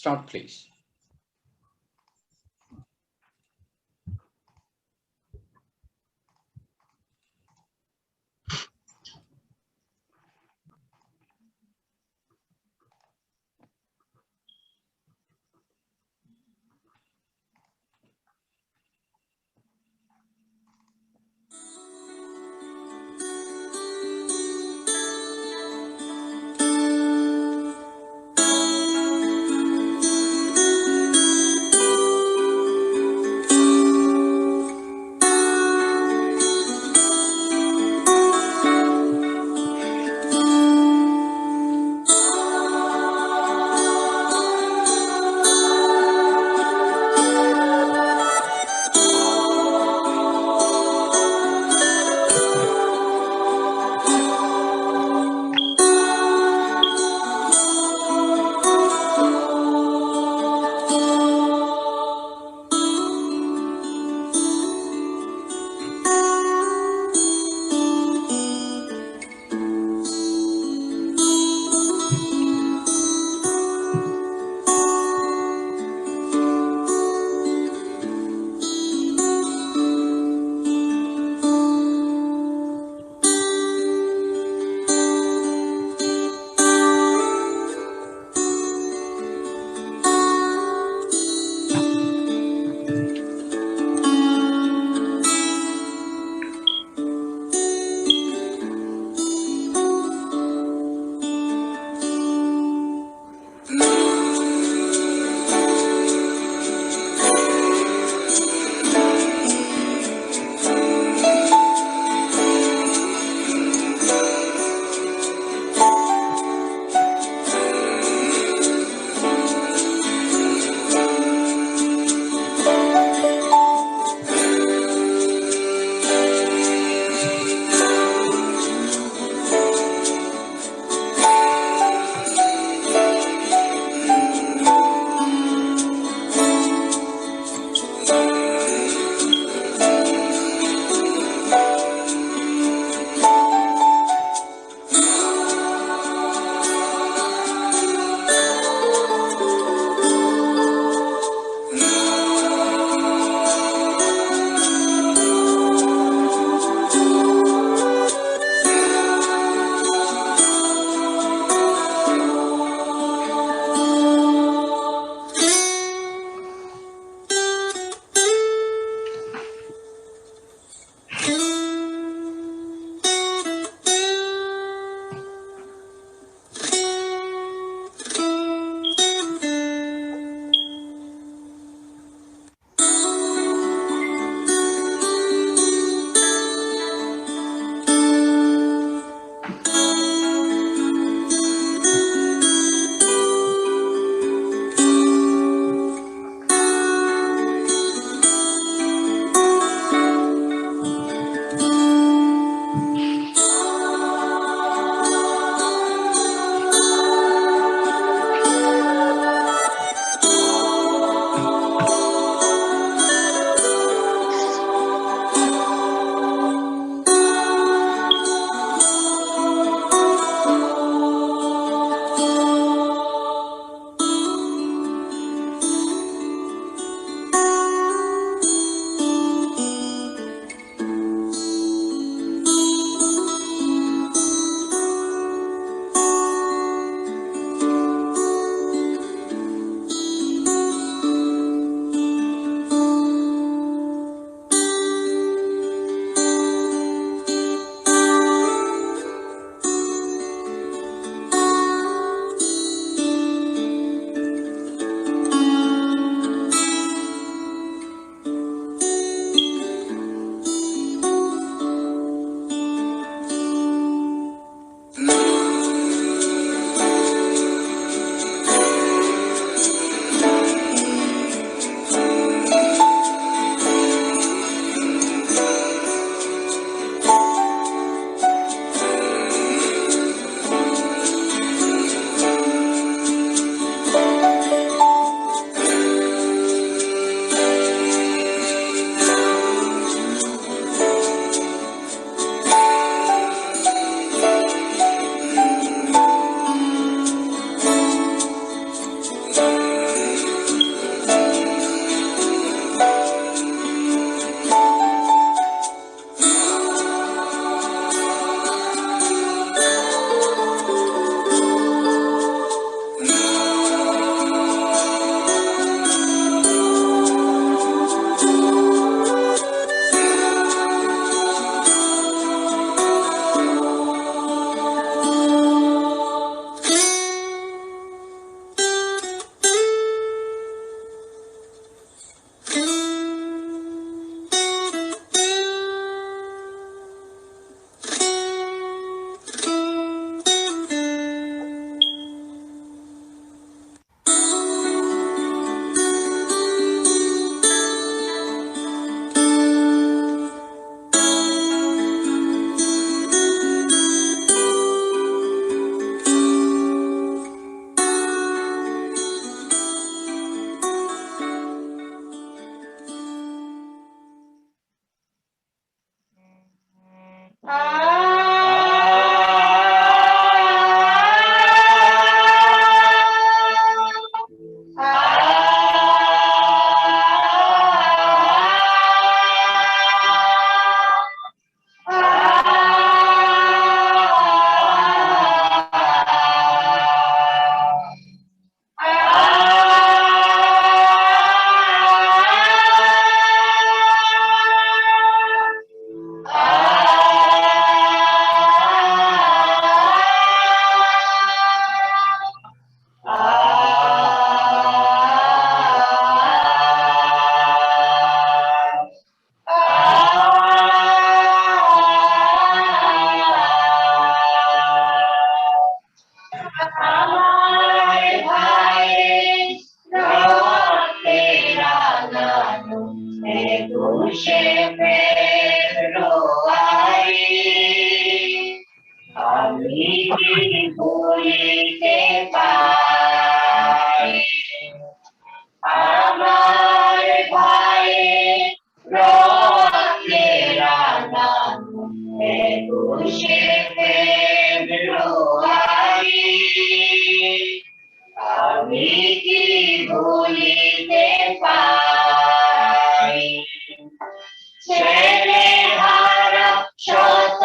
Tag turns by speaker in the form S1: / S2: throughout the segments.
S1: Start, please. একুশে ফেব্রুয়ারি আমি কি ভুলিতে পারি আমার ভাইয়ের রক্তে রাঙানো একুশে ফেব্রুয়ারি আমি কি ভুলিতে পারি ছেলে হারা শত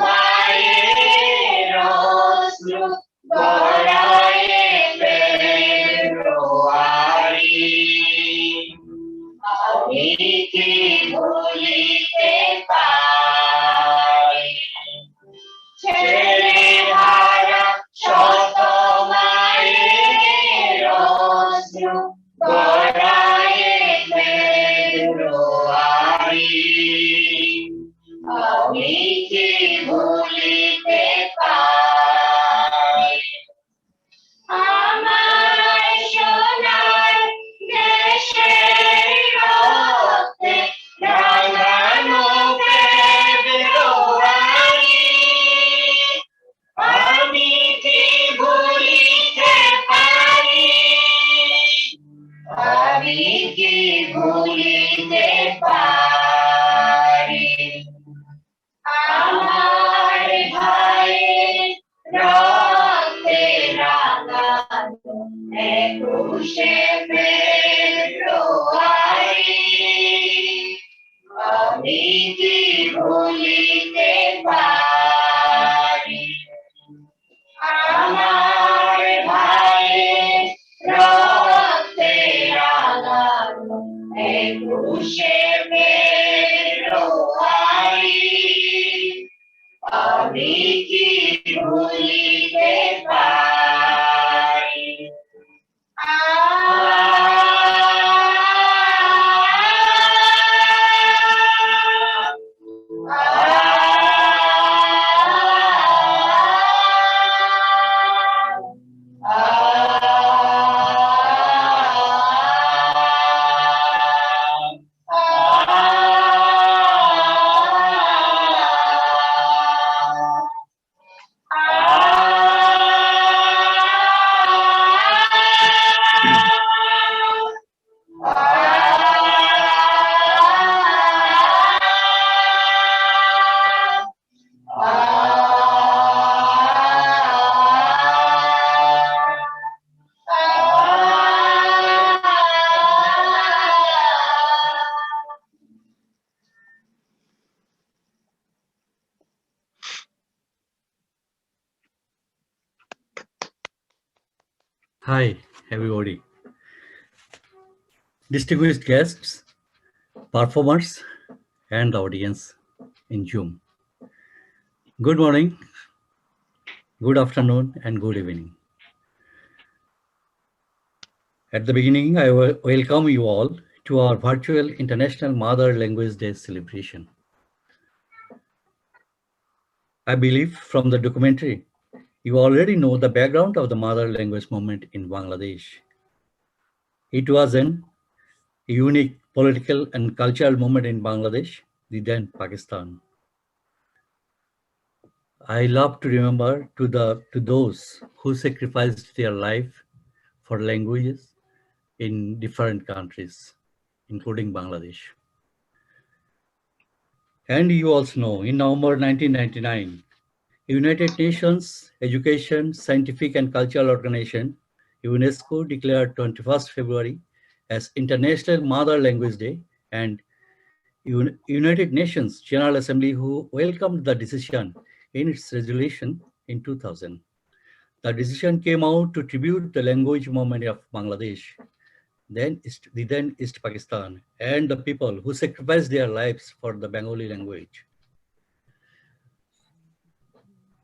S1: মায়ের অশ্রু গড়ায়ে ফেব্রুয়ারি আমি কি ভুলিতে পারি ছেলে হারা শত মায়ের অশ্রু গড়ায়ে ফেব্রুয়ারি আমি কি ভুলিতে পারি আমার সোনার দেশের রক্তে রাঙানো ফেব্রুয়ারি আমি কি ভুলিতে পারি আমি কি ভুলিতে পারি আমার ভাইয়ের রক্তে রাঙানো একুশে ফেব্রুয়ারি আমি কি ভুলিতে পারি আমার ভাইয়ের রক্তে রাঙানো একুশে ফেব্রুয়ারি আমি কি ভুলিতে পারি
S2: Hi, everybody. Distinguished guests, performers, and audience in Zoom. Good morning, good afternoon, and good evening. At the beginning, I welcome you all to our virtual International Mother Language Day celebration. I believe from the documentary, you already know the background of the mother language movement in Bangladesh. It was an unique political and cultural movement in Bangladesh, the then Pakistan. I love to remember to those who sacrificed their life for languages in different countries, including Bangladesh. And you also know, in November 1999, United Nations Education, Scientific and Cultural Organization, UNESCO declared 21st February as International Mother Language Day, and United Nations General Assembly who welcomed the decision in its resolution in 2000. The decision came out to tribute the language movement of Bangladesh, the then East Pakistan, and the people who sacrificed their lives for the Bengali language.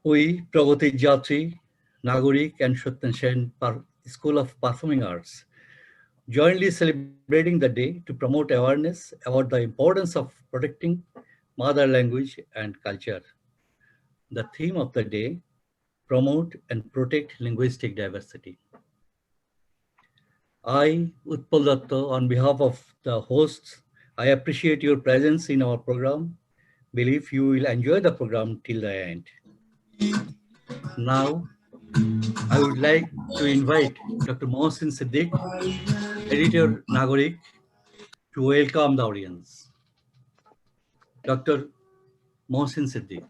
S2: We, Progotir Jatree, Nagorik, and Soytten School of Performing Arts, jointly celebrating the day to promote awareness about the importance of protecting mother language and culture. The theme of the day, promote and protect linguistic diversity. I, Utpal Datta, on behalf of the hosts, I appreciate your presence in our program. Believe you will enjoy the program till the end. Now, I would like to invite Dr. Mohsin Siddiq, Editor Nagorik, to welcome the audience. Dr. Mohsin Siddiq.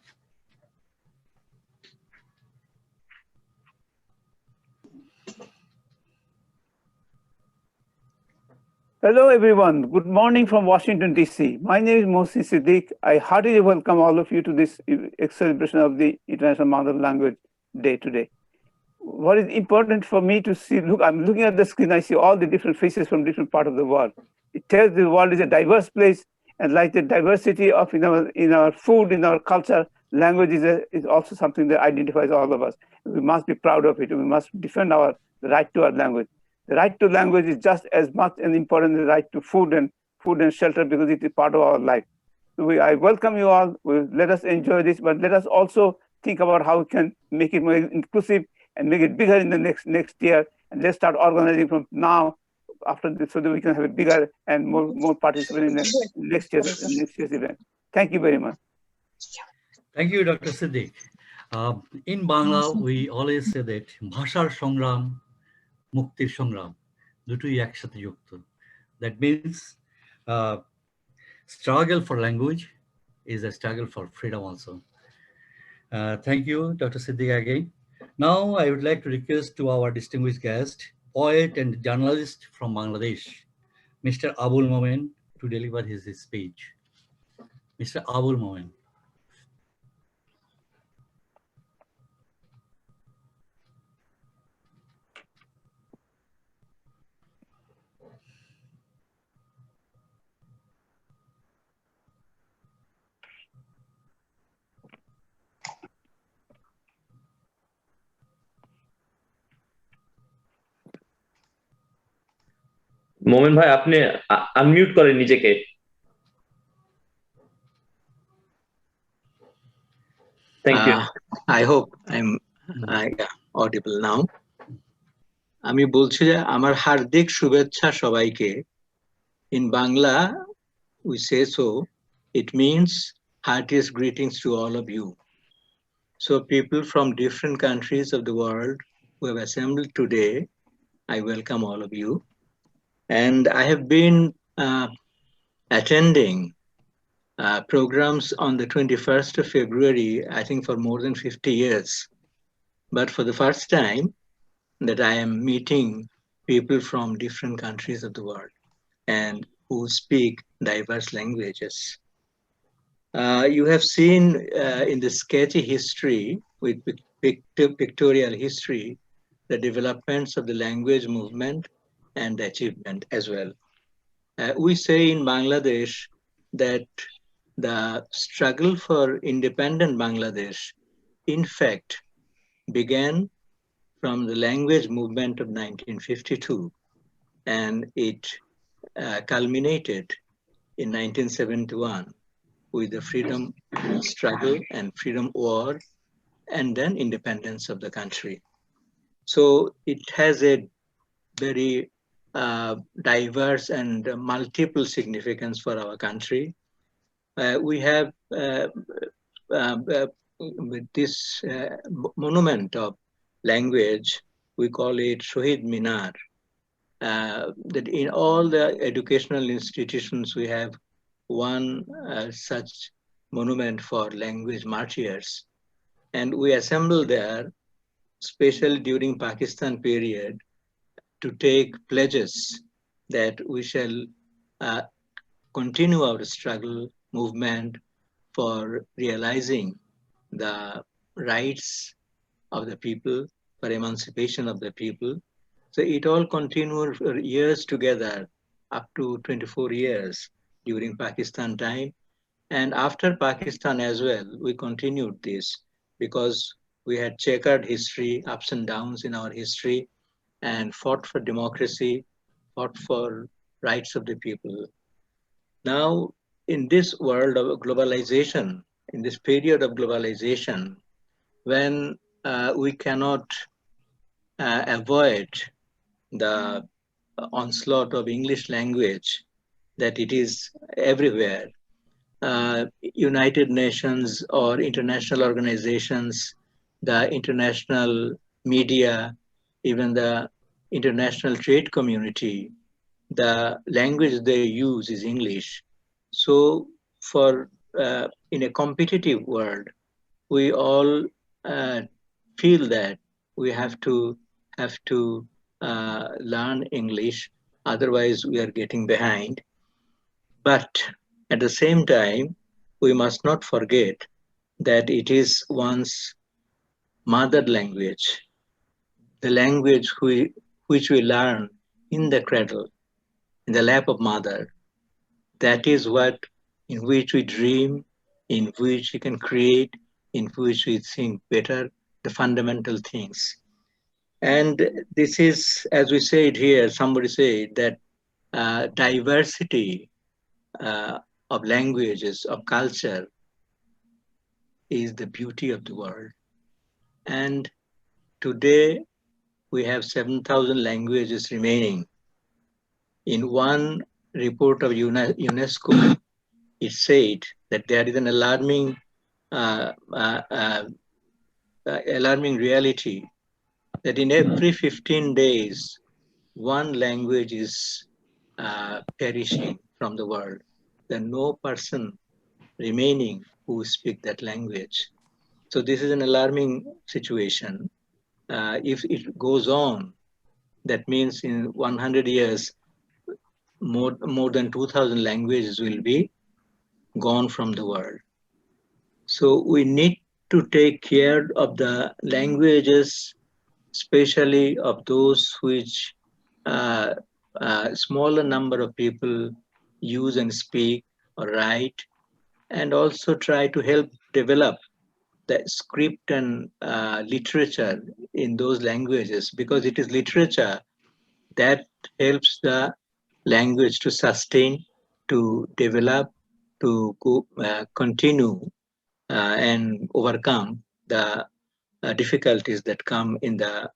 S3: Hello, everyone. Good morning from Washington, D.C. My name is Mohsin Siddiq. I heartily welcome all of you to this celebration of the International Mother Language Day today. What is important for me to see, I'm looking at the screen, I see all the different faces from different parts of the world. It tells the world is a diverse place, and like the diversity of in our food, in our culture, language is also something that identifies all of us. We must be proud of it. We must defend the right to our language. The right to language is just as much and important as the right to food and shelter, because it is part of our life. So I welcome you all. Let us enjoy this, but let us also think about how we can make it more inclusive and make it bigger in the next year. And let's start organizing from now after this, so that we can have a bigger and more participants in the next year's event. Thank you very much.
S2: Thank you, Dr. Siddiq. In Bangla, we always say that Bhashar Songram, Muktir Songram, দুটোই একসাথে যুক্ত. That means struggle for language is a struggle for freedom also. Thank you, Dr. Siddiq again. Now I would like to request to our distinguished guest, poet and journalist from Bangladesh, Mr. Abul Momen, to deliver his speech. Mr. Abul Momen.
S4: মোমেন ভাই আপনি unmute করেন নিজেকে। Thank you.
S5: I hope I'm audible now. আমি বলছি যে আমার হার্দিক শুভেচ্ছা সবাইকে। In Bangla we say so, it means heartiest greetings to all of you. So people from different countries of the world who have assembled today, I welcome all of you. And I have been attending programs on the 21st of February, I think for more than 50 years. But for the first time that I am meeting people from different countries of the world and who speak diverse languages. You have seen in the sketchy history, with pictorial history, the developments of the language movement and achievement as well. We say in Bangladesh that the struggle for independent Bangladesh, in fact, began from the language movement of 1952, and it culminated in 1971 with the freedom struggle and freedom war, and then independence of the country. So it has a very diverse and multiple significance for our country. We have with this monument of language, we call it Shohid Minar, that in all the educational institutions we have one such monument for language martyrs. And we assemble there, especially during Pakistan period, to take pledges that we shall continue our struggle movement for realizing the rights of the people, for emancipation of the people. So it all continued for years together, up to 24 years during Pakistan time. And after Pakistan as well, we continued this because we had checkered history, ups and downs in our history, and fought for democracy, fought for rights of the people. Now, in this world of globalization, in this period of globalization, when we cannot avoid the onslaught of English language, that it is everywhere. United Nations or international organizations, the international media, even the international trade community, the language they use is English. So for in a competitive world, we all uh, feel that we have to learn English, otherwise we are getting behind. But at the same time, we must not forget that it is one's mother language, the language which we learn in the cradle, in the lap of mother. That is what in which we dream, in which we can create, in which we think better, the fundamental things. And this is, as we said here, somebody said that diversity uh, of languages, of culture, is the beauty of the world. And today we have 7,000 languages remaining. In one report of UNESCO, it said that there is an uh, uh, uh, alarming reality that in every 15 days, one language is perishing from the world. There are no person remaining who speak that language. So this is an alarming situation. If it goes on, that means in 100 years, more than 2,000 languages will be gone from the world. So we need to take care of the languages, especially of those which smaller number of people use and speak or write, and also try to help develop the script and literature in those languages, because it is literature that helps the language to sustain, to develop, to continue and overcome the difficulties that come in the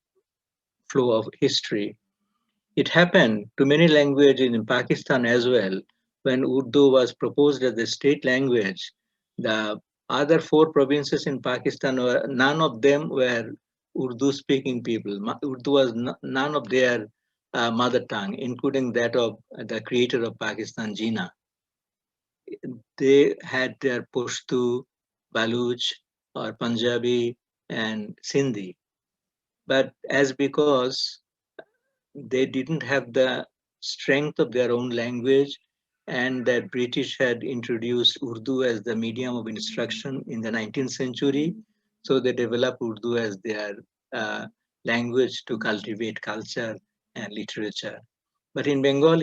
S5: flow of history. It happened to many languages in Pakistan as well. When Urdu was proposed as the state language, the other four provinces in Pakistan were none of them were Urdu speaking people. Urdu was none of their mother tongue, including that of the creator of Pakistan, Jinnah. They had their Pashto, Baluch, or Punjabi, and Sindhi. But as because they didn't have the strength of their own language, and that British had introduced Urdu as the medium of instruction in the 19th century, so they developed Urdu as their uh, language to cultivate culture and literature. But in Bengal,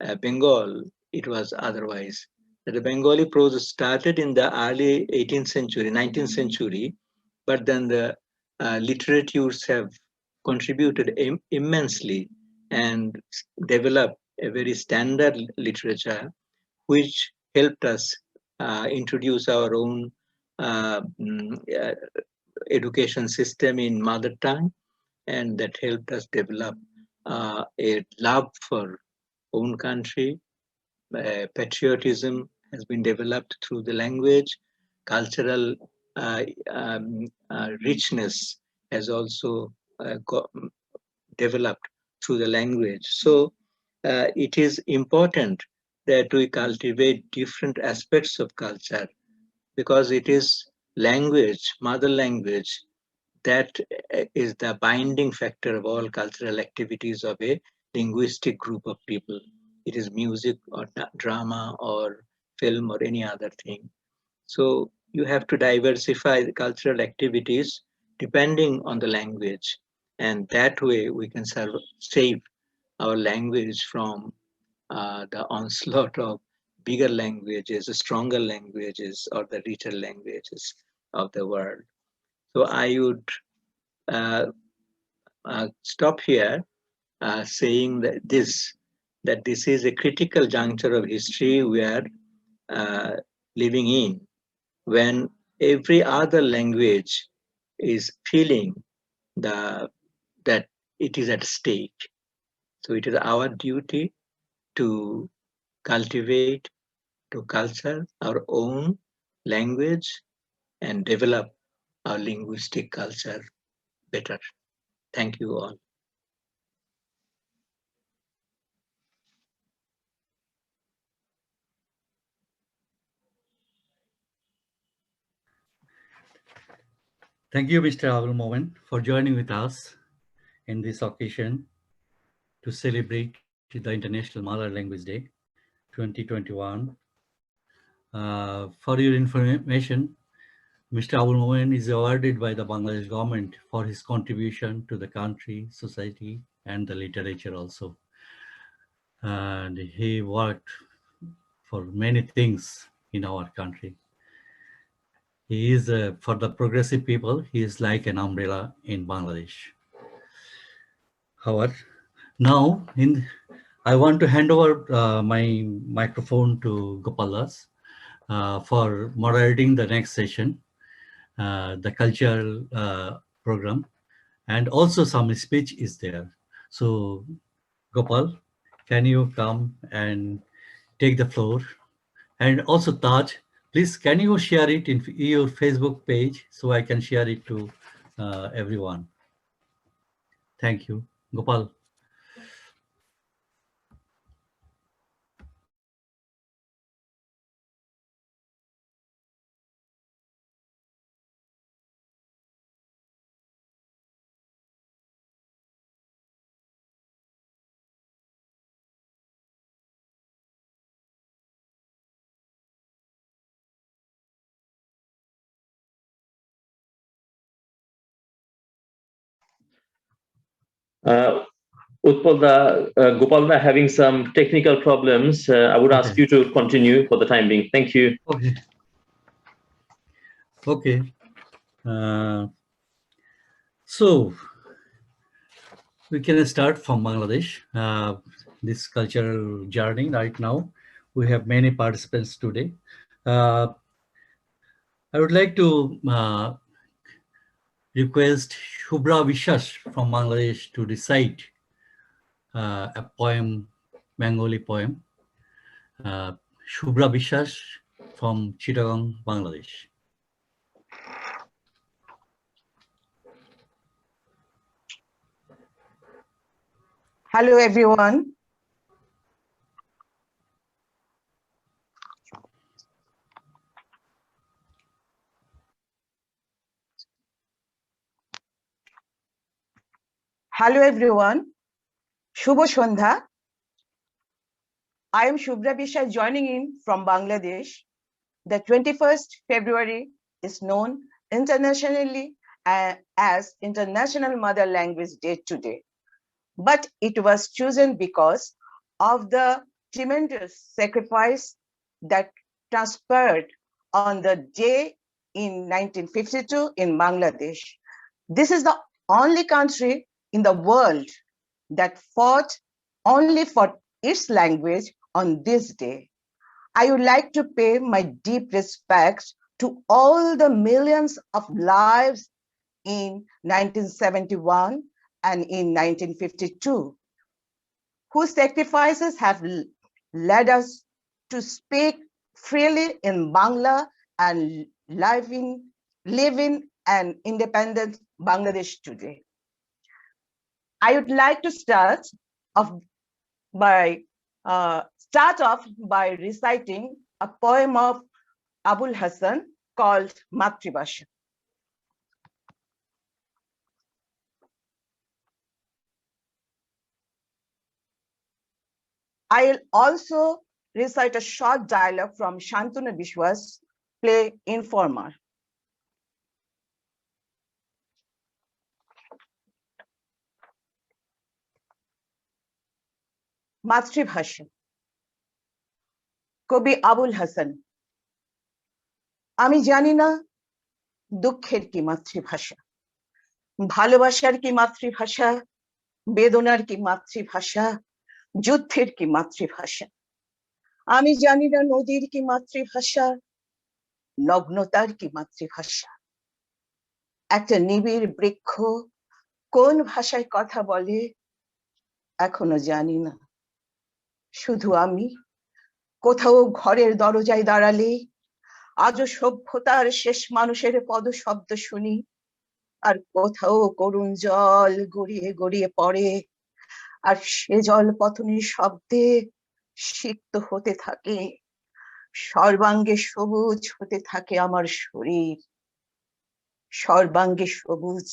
S5: it was otherwise. The Bengali prose started in the early 18th century, 19th century, but then the literatures have contributed immensely and developed a very standard literature, which helped us introduce our own education system in mother tongue, and that helped us develop a love for own country. Patriotism has been developed through the language. Cultural richness has also developed through the language. So it is important that we cultivate different aspects of culture, because it is language, mother language, that is the binding factor of all cultural activities of a linguistic group of people. It is music or drama or film or any other thing. So you have to diversify the cultural activities depending on the language. And that way we can save our language from the onslaught of bigger languages, stronger languages, or the richer languages of the world. So I would uh, stop here saying that this is a critical juncture of history we are uh, living in, when every other language is feeling that it is at stake. So it is our duty to cultivate, to culture our own language and develop our linguistic culture better. Thank you all.
S2: Thank you, Mr. Abul Momen, for joining with us in this occasion to celebrate the International Mother Language Day 2021. For your information, Mr. Abul Momen is awarded by the Bangladesh government for his contribution to the country, society, and the literature also. And he worked for many things in our country. He is, for the progressive people, he is like an umbrella in Bangladesh. However, now I want to hand over my microphone to Gopalas for moderating the next session, the cultural program, and also some speech is there. So Gopal, can you come and take the floor? And also Taj, please, can you share it in your Facebook page so I can share it to everyone? Thank you. Gopal.
S4: Utpalda, Gopalda having some technical problems. I would ask you to continue for the time being. Thank you.
S2: Okay. Okay. So we can start from Bangladesh. This cultural journey right now. We have many participants today. I would like to request Shubhra Vishwas from Bangladesh to recite a poem, Bengali poem. Shubhra Vishwas from Chittagong, Bangladesh.
S6: Hello, everyone. Hello, everyone. Shubho Shondha. I am Shubhra Vishwas joining in from Bangladesh. The 21st February is known internationally as International Mother Language Day today. But it was chosen because of the tremendous sacrifice that transpired on the day in 1952 in Bangladesh. This is the only country in the world that fought only for its language on this day. I would like to pay my deep respects to all the millions of lives in 1971 and in 1952, whose sacrifices have led us to speak freely in Bangla and live in an independent Bangladesh today. I would like to start off by reciting a poem of Abul Hasan called Matribhasha. I'll also recite a short dialogue from Shantanu Bishwas' play Informer. মাতৃভাষা কবি আবুল হাসান। আমি জানি না দুঃখের কি মাতৃভাষা, ভালোবাসার কি মাতৃভাষা, বেদনার কি মাতৃভাষা, যুদ্ধের কি মাতৃভাষা। আমি জানি না নদীর কি মাতৃভাষা, নগ্নতার কি মাতৃভাষা। একটা নিবিড় বৃক্ষ কোন ভাষায় কথা বলে এখনো জানি না। শুধু আমি কোথাও ঘরের দরজায় দাঁড়ালে আজও সভ্যতার শেষ মানুষের পদশব্দ শুনি, আর কোথাও করুণ জল গড়িয়ে গড়িয়ে পড়ে, আর সে জল পতনের শব্দে সিক্ত হতে থাকে, সর্বাঙ্গে সবুজ হতে থাকে আমার শরীর, সর্বাঙ্গে সবুজ।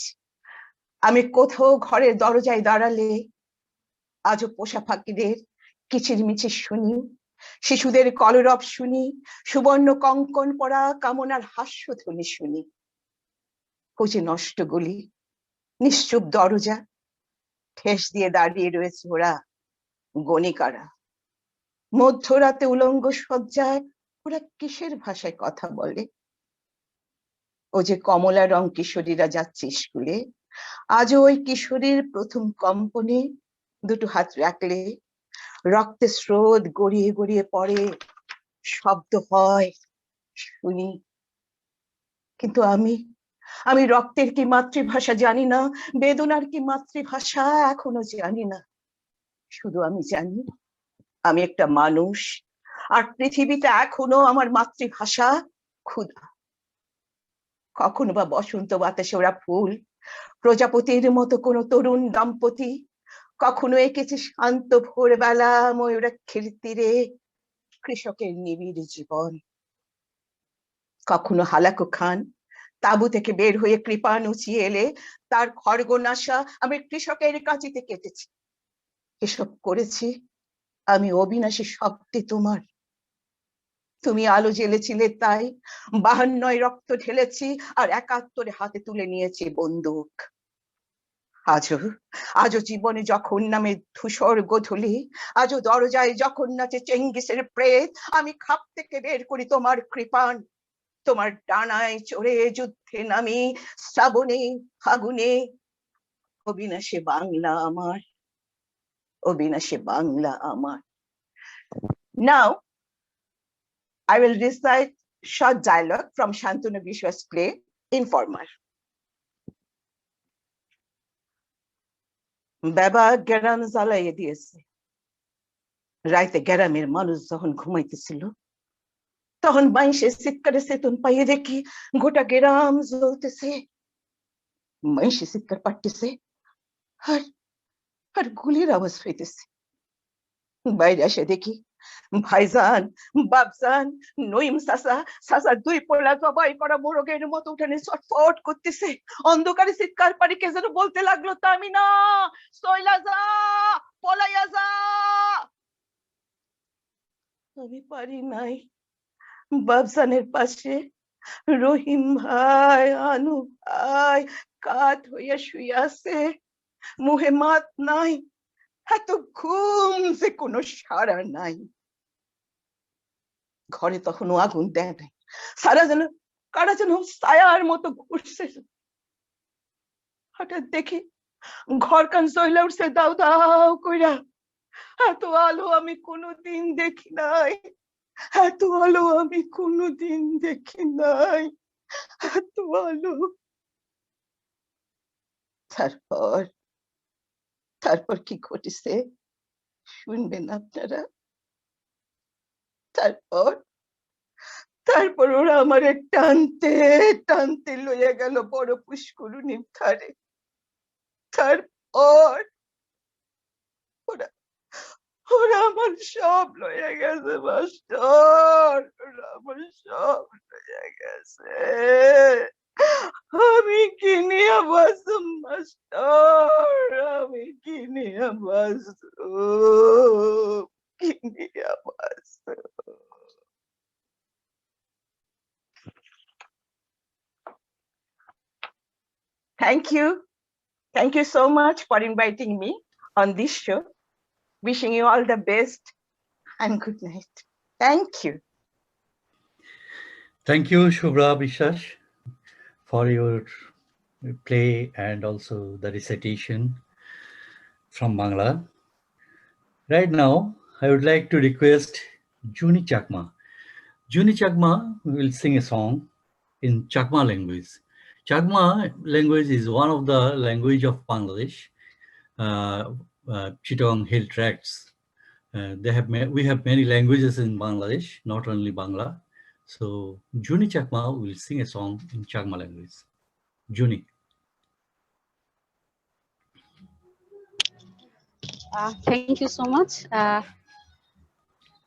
S6: আমি কোথাও ঘরের দরজায় দাঁড়ালে আজও পোষা পাখিদের কিচিরমিচির শুনি, শিশুদের কলরব শুনি, সুবর্ণ কঙ্কন পরা কামনার হাস্যধ্বনি শুনি। কুচি নষ্ট গলি, নিশ্চুপ দরজা, ঠেস দিয়ে দাঁড়িয়ে রয়েছে ওরা গণিকারা। মধ্যরাতে উলঙ্গ সজ্জায় ওরা কিসের ভাষায় কথা বলে? ও যে কমলা রং কিশোরীরা যাচ্ছে স্কুলে, আজও ওই কিশোরীর প্রথম কম্পনে দুটো হাত রাখলে রক্তের স্রোত গড়িয়ে গড়িয়ে পড়ে, শব্দ হয়, শুনি। কিন্তু আমি রক্তের কি মাতৃভাষা জানি না, বেদনার কি মাতৃভাষা এখনো জানি না। শুধু আমি জানি আমি একটা মানুষ, আর পৃথিবীতে এখনো আমার মাতৃভাষা ক্ষুধা। কখনো বা বসন্ত বাতাসে ওরা ফুল, প্রজাপতির মতো কোনো তরুণ দম্পতি, কখনো এঁকেছে শান্ত ভোরবেলা ময়ূরাক্ষীর তীরে কৃষকের নিবিড় জীবন। কখনো হালাকু খান তাঁবু থেকে বের হয়ে কৃপা উঁচিয়ে এলে তার খড়গনাশা আমি কৃষকের কাঁচিতে কেটেছি। এসব করেছি আমি অবিনাশী শব্দে তোমার। তুমি আলো জ্বেলেছিলে তাই 52 রক্ত ঢেলেছি, আর 71 হাতে তুলে নিয়েছি বন্দুক। আজও জীবনে যখন নামে ধূসর গোধূলি, আজও দরজায় যখন নাচে চেঙ্গিসের প্রেত, আমি খাপ থেকে বের করি তোমার কৃপাণ। তোমার ডানায় চড়ে যুদ্ধে নামি শ্রাবণে ফাগুনে। অবিনাশী বাংলা আমার, অবিনাশী বাংলা আমার। Now I will recite short dialogue from Shantanu Vishwa's play Informer. বাবা গ্রাম জ্বালাইয়ে দিয়েছে। রাইতে গ্রামের মানুষ যখন ঘুমাইতেছিল, তখন বাইশে চিৎকারে চেতন পাইয়ে দেখি গোটা গ্রাম জ্বলতেছে। মাইশে চিৎকার পাটতেছে, আর আর গুলির আওয়াজ হইতেছে। বাইরে এসে দেখি ভাইজান, বাপজান, নইম চাচা, চাচার 2 পোলা জবাই করা মোরগের মতো উঠানে ছটফট করতেছে। অন্ধকারে চিৎকার পারি কে যেন বলতে লাগলো, তামিনা চইলা যা, পলাইয়া যা। আমি পারি নাই। বাপজানের পাশে রহিম ভাই, আনু ভাই কাঠ হইয়া শুয়ে আছে, মুহে মাত নাই, এত ঘুম যে কোনো সারা নাই। ঘরে তখনও আগুন দেয় নাই, সারা যেন কারা যেন ছায়ার মতো ঘুরছে। হঠাৎ দেখি ঘর কান জ্বলা উঠছে দাও দাও কইরা। এত আলো আমি কোনোদিন দেখি নাই, এত আলো আমি কোনোদিন দেখি নাই, এত আলো। তারপর কি ঘটেছে শুনবেন আপনারা। তারপর ওরা আমারে টানতে টানতে লইয়া গেল বড় পুষ্করণীর ধারে। তারপর ওরা আমার সব লইয়া গেছে মাস্টার, ওরা আমার সব লইয়া গেছে। আমি কি নিয়ে বাঁচব মাস্টার, আমি কি নিয়ে বাঁচব, কি নিয়ে বাঁচব। Thank you so much for inviting me on this show. Wishing you all the best and good night. Thank you.
S2: Thank you, Shubhra Biswas, for your play and also the recitation from Bangla. Right now, I would like to request Juni Chakma. Juni Chakma will sing a song in Chakma language. Chakma language is one of the language of Bangladesh, Chittagong Hill Tracts. We have many languages in Bangladesh, not only Bangla. So Juni Chakma will sing a song in Chakma language. Juni.
S7: Thank you so much. I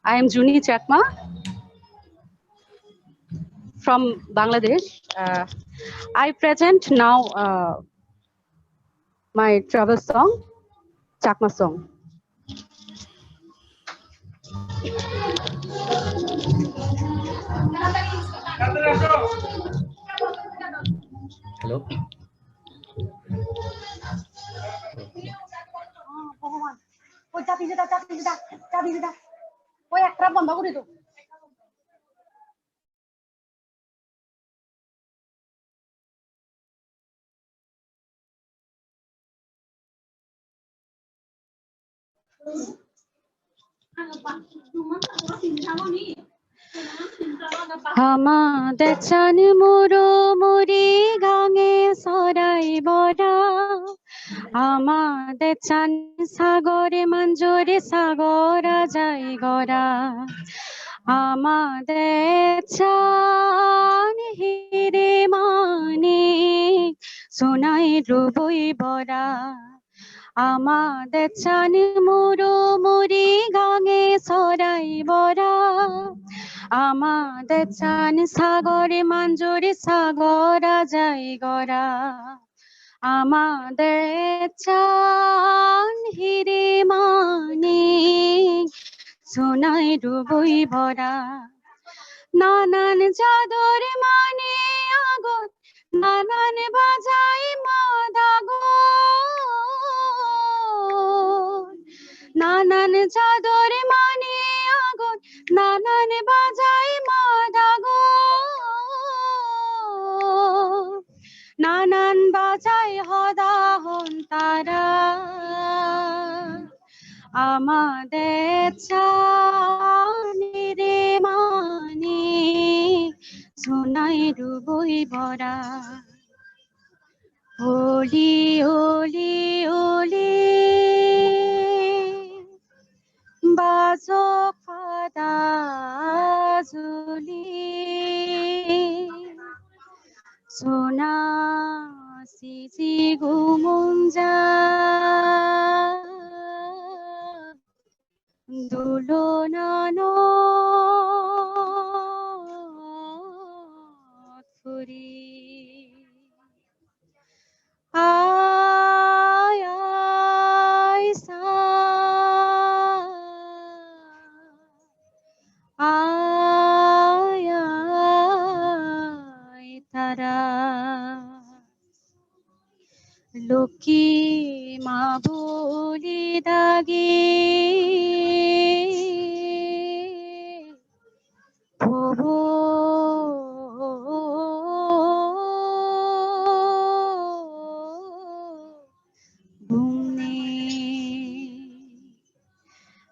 S7: am Juni Chakma from Bangladesh. I present now my travel song, Chakma song.
S2: Hello.
S7: আমাদের চান মুরো মুড়ি গাঙে সরাই বড়া আমাদের চান সাগরে মঞ্জুরে সাগরা যাই গড়া আমাদের চান হিরে মানে সোনাই রুবই বড়া আমাদের চান মুরো মুড়ি গাঙে সরাই বড়া আমাদের চান সাগরে মঞ্জুরে সাগরা যাই গড়া আমাদের চান হিরে মানে সোনাই ডুবই ভরা নানান চাদর মানে আগত নানান বাজাই মাদাগো নানান চাদর মানে আগত নানান বাজাই মাদাগো নানান বাজাই হদাহন তারা আমাদের চানিরে মানে সোনাই ডুবই ভরা ওলি ওলি ওলি বাজক ফাদা জুলি সোনা সিজি গুমুঞ্জা দুলনানো ফুরি আয় আয় সা আয় আয় তারা লক্ষ্মী মা বলি দাগে প্রভু ভূমনে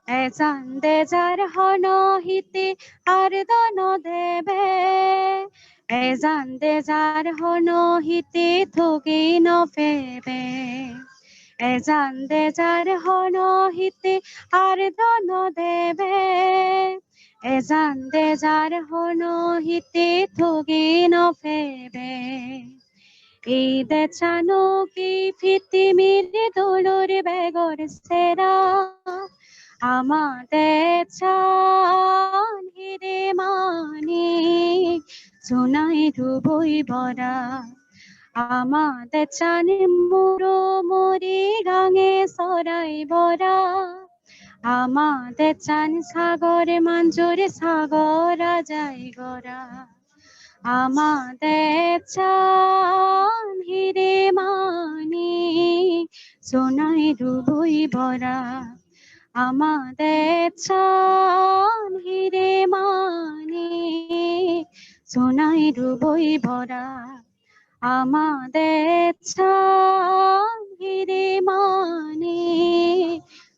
S7: এজান দেজার হন হিতে আর দন দেবে এজান দেজার হন হিতে থগে নফেবে এজান দেজার হন হিতে আর দন দেবে এজান দেজার হন হিতে থগে নফেবে এই দেচানো কি ফিতি মিলে দোলর বেগর সেরা আমাদের চান হিরে মানে সোনাই ডুবই ভরা আমাদের চান মুরো মুড়ি গাঙে সরাই বড়া আমাদের চান সাগরে মঞ্জুরে সাগরা যাই গড়া আমাদের চান হিরে মানে সোনাই ডুবই ভরা আমাদের চান হিরে মানে সোনাই ডুবই ভরা আমাদের চান হিরে মানে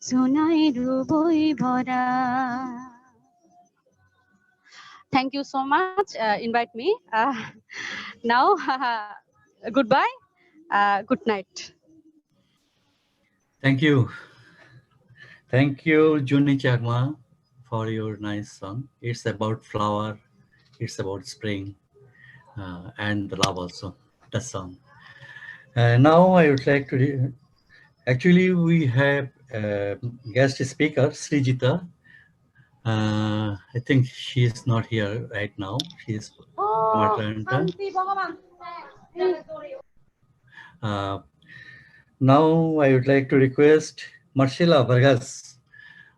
S7: সোনাই ডুবই ভরা Thank you so much. Invite me. Now, goodbye. Good night.
S2: Thank you. Thank you, Juni Chagma, for your nice song. It's about flower, it's about spring, and the love also, the song. Now I would like to, actually we have guest speaker, Srijita. I think she is not here right now. She is from Atlanta. Uh, Now I would like to request Marcela Vargas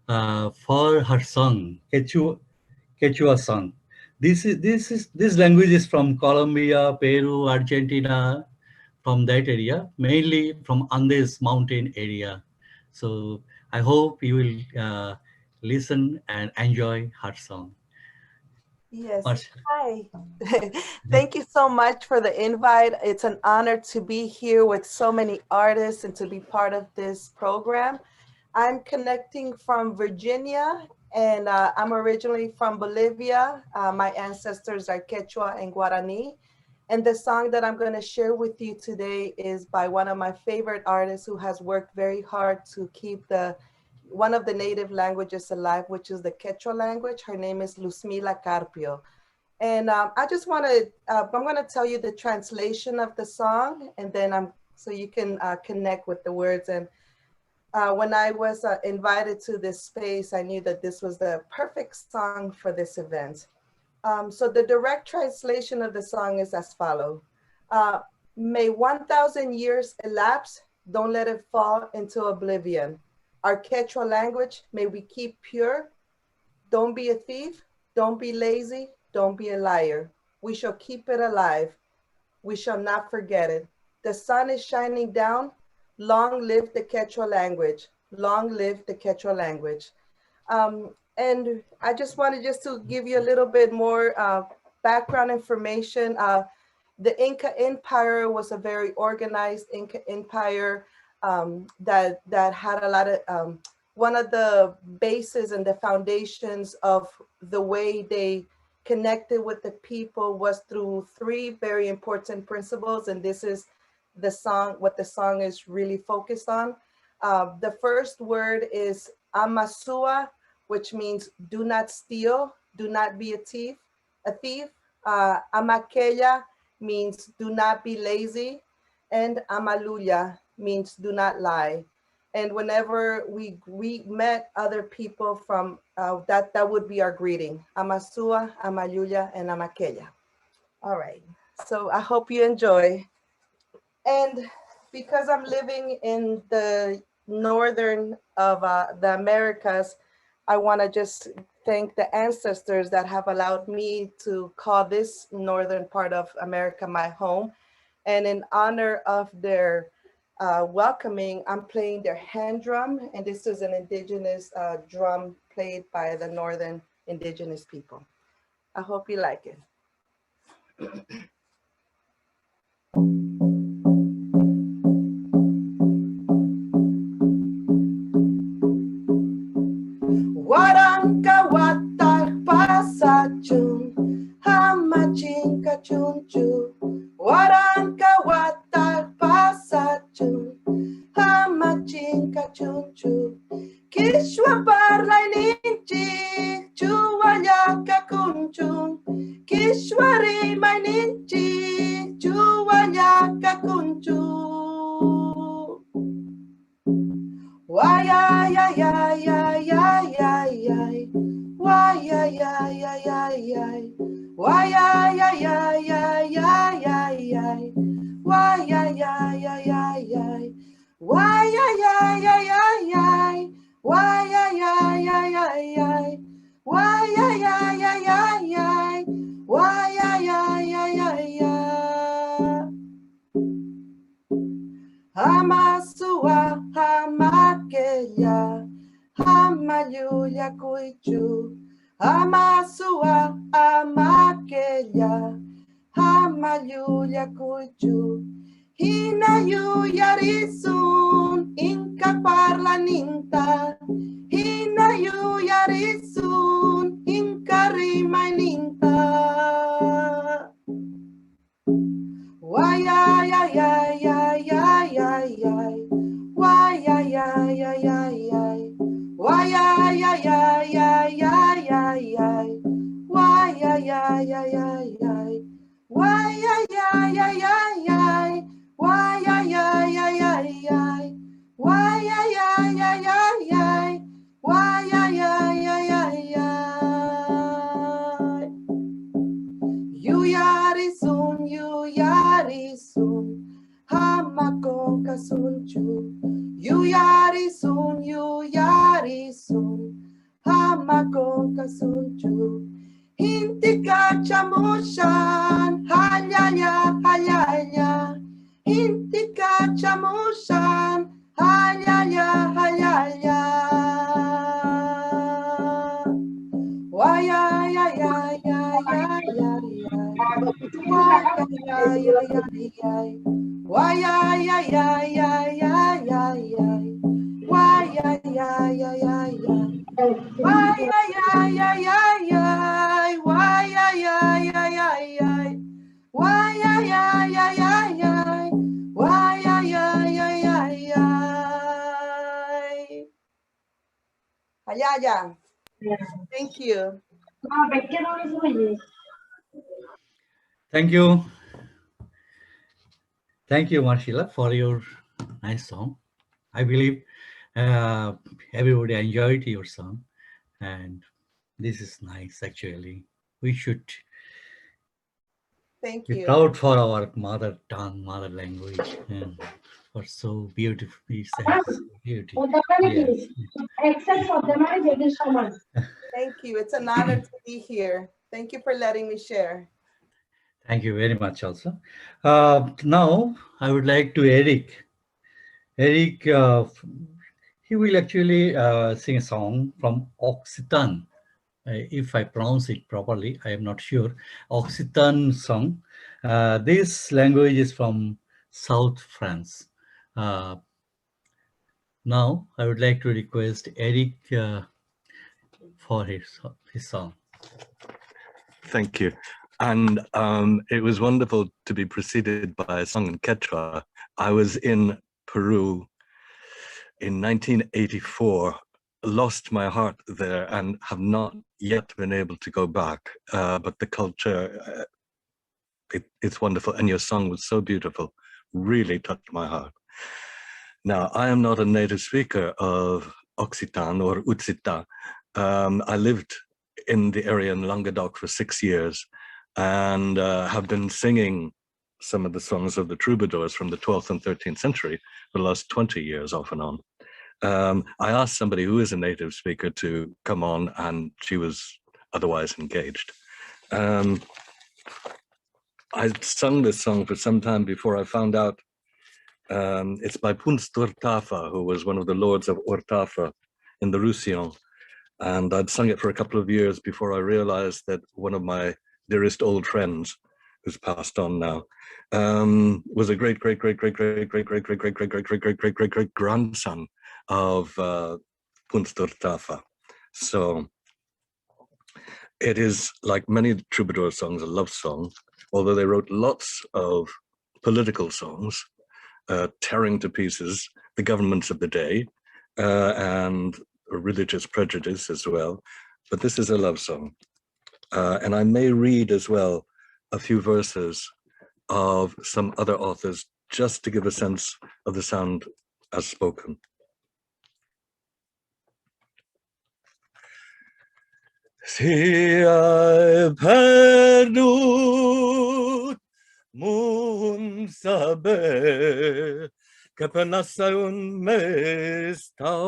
S2: for her song, Quechua song. This language is from Colombia, Peru, Argentina, from that area, mainly from Andes mountain area. So I hope you will listen and enjoy her song.
S8: Yes.
S2: Marcela.
S8: Hi. Thank you so much for the invite. It's an honor to be here with so many artists and to be part of this program. I'm connecting from Virginia, and I'm originally from Bolivia. My ancestors are Quechua and Guarani. And the song that I'm going to share with you today is by one of my favorite artists who has worked very hard to keep one of the native languages alive, which is the Quechua language. Her name is Luzmila Carpio. And I just want to, I'm going to tell you the translation of the song, and then so you can connect with the words. And when I was invited to this space, I knew that this was the perfect song for this event. So the direct translation of the song is as follows. May 1,000 years elapse, don't let it fall into oblivion. Our Quechua language, may we keep pure. Don't be a thief, don't be lazy, don't be a liar. We shall keep it alive. We shall not forget it. The sun is shining down. Long live the Quechua language. Long live the Quechua language. And I just wanted to give you a little bit more background information. The Inca Empire was a very organized Inca Empire that had a lot of, one of the bases and the foundations of the way they connected with the people was through three very important principles. And this is the song, what the song is really focused on. The first word is amasua, which means do not steal, do not be a thief. Amakeya means do not be lazy, and amaluya means do not lie. And whenever we met other people from that would be our greeting: amasua, amaluya, and amakeya. All right, so I hope you enjoy. And because I'm living in the northern of the Americas, I want to just thank the ancestors that have allowed me to call this northern part of America my home. And in honor of their welcoming, I'm playing their hand drum. And this is an indigenous drum played by the northern indigenous people. I hope you like it. Waranka watak pasachun, hamachinka chunchu. Waranka watak pasachun, hamachinka chunchu. Kishwa parla ninchi, chuwayaka kunchun. Kishwari maininchi, chuwayaka kunchun. Why ay ay ay ay ay ay ay. Why ay ay ay ay ay. Why ay ay ay ay ay ay ay. Why ay ay ay ay ay. Why ay ay ay ay ay. Why ay ay ay ay ay. Why ay ay ay ay ay. Why ay ay ay ay ay. Hamasua, hamakeya, hamayuya kuichu. Hamasua, hamakeya, hamayuya kuichu. Hinayu yarisun, inka parla ninta. Hinayu yarisun, inka rima ninta. Why ay ay ay ay ay ay ay. Why ay ay ay ay ay. ay, ay, ay. Why, ay, ay, ay, ay, ay. Why, ay, ay, ay, ay, ay. Why, ay, ay, ay, ay, ay. Why, ay, ay, ay, ay, ay. You yari soon, hamakong kasunchu. You yari soon, hamakong kasunchu. Hinti ka chamushan, halyaya, halyaya. Hinti ka chamushan, halyaya, halyaya. Why, ay, ay, ay, ay, ay, ay, ay. Why, ay, ay, ay, ay, ay. Why, ay, ay, ay, ay, ay, ay, ay. Why, ay, ay, ay, ay, ay. Why, ay, ay, ay, ay, ay. Why, ay, ay, ay, ay, ay. Why, ay, ay, ay, ay, ay. Why, ay, ay, ay, ay, ay. Hayaya. Thank you.
S2: Thank you. Thank you, Marshila, for your nice song. I believe everybody enjoyed your song, and this is nice, actually. We should
S8: Thank
S2: be
S8: you.
S2: proud for our mother tongue, mother language, and for so beautifully said. Beauty. Yes.
S8: Thank you. It's an honor to be here. Thank you for letting me share.
S2: Thank you very much also. Now, I would like to Eric. Eric, he will actually sing a song from Occitan. If I pronounce it properly, I am not sure. Occitan song. This language is from South France. Now, I would like to request Eric for his song.
S9: Thank you. And it was wonderful to be preceded by a song in Quechua. I was in Peru in 1984, lost my heart there and have not yet been able to go back. But the culture, it's wonderful. And your song was so beautiful, really touched my heart. Now, I am not a native speaker of Occitan or Utsita. I lived in the area in Languedoc for 6 years and have been singing some of the songs of the troubadours from the 12th and 13th century for the last 20 years off and on. I asked somebody who is a native speaker to come on, and she was otherwise engaged. I sung this song for some time before I found out it's by Punst Ortafa, who was one of the lords of Ortafa in the Roussillon. And I'd sung it for a couple of years before I realized that one of my dearest old friends, who's passed on now, was a great grandson of Punst Ortafa. So it is, like many troubadour songs, a love song, although they wrote lots of political songs, tearing to pieces the governments of the day and religious prejudice as well. But this is a love song. And I may read as well a few verses of some other authors just to give a sense of the sound as spoken. Si ai perdut mun saber que penasa un mestau,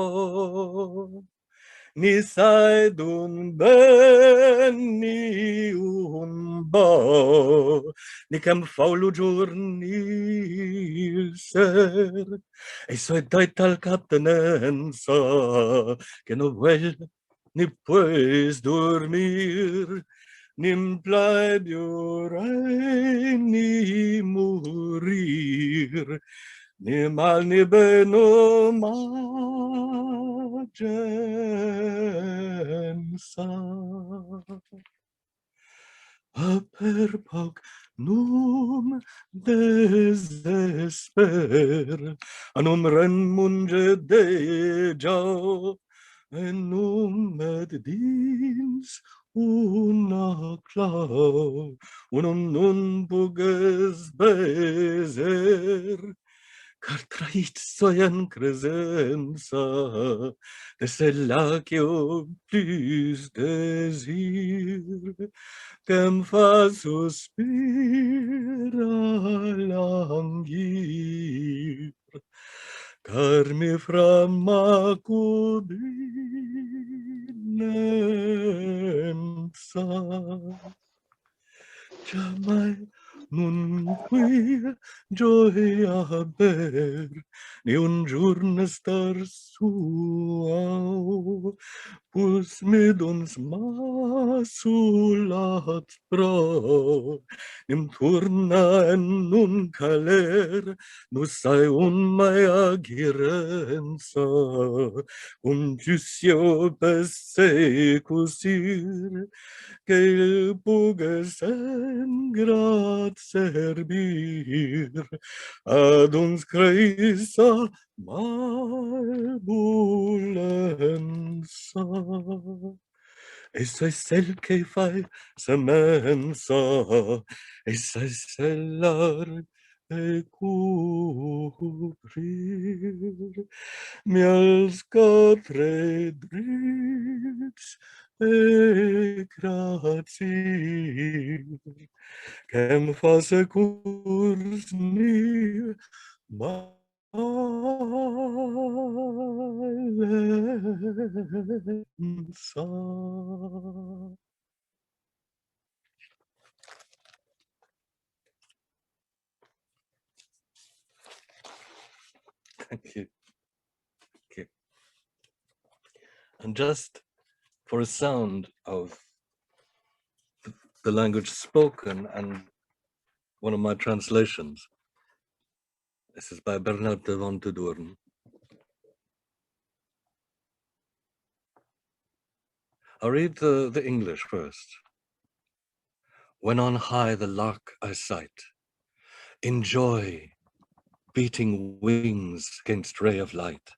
S9: ni sai d'un ben ni un bo, ni cam faulu giorni ser, e so dai tal captenenza, che no vuel ni puedes dormir, ni bleib ni morir, ni mal ni beno magenza. A per poc num desesper, anum ren munge deja, enum med dins una klar, nun buges bezer, cartrait soyen cresenza, de cela que au plus désir, qu'em fa suspira languir, car mi frama cubinenza. Jamais non qui gioia haber, ni un giorno star suau, pus med uns masulat bra, im turna en nun caler, nu sai un maia girenza, giusio besse cosir, che il pugues en grat servir, ad uns creisa malbulenza. Essa es el que fai semenza, essa es el ar e cubrir, miels quatre drits e grazie, qu'em face curs ni valenza. Thank you. Thank you. And just for a sound of the language spoken and one of my translations. This is by Bernard de Ventadorn. I'll read the English first. When on high the lark I sight, in joy, beating wings against ray of light,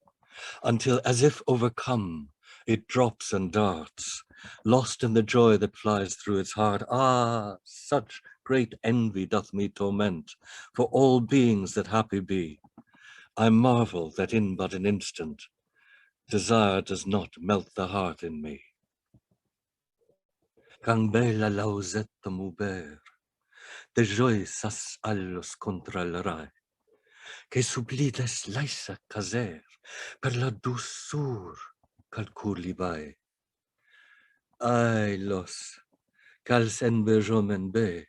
S9: until as if overcome, it drops and darts, lost in the joy that flies through its heart. Ah, such great envy doth me torment, for all beings that happy be. I marvel that in but an instant, desire does not melt the heart in me. Quand bella lausetta muber, de joy sas allos contra il rai, che sublides laisa caser, per la douceur calculi bai. Ai los, cals en bejomen be,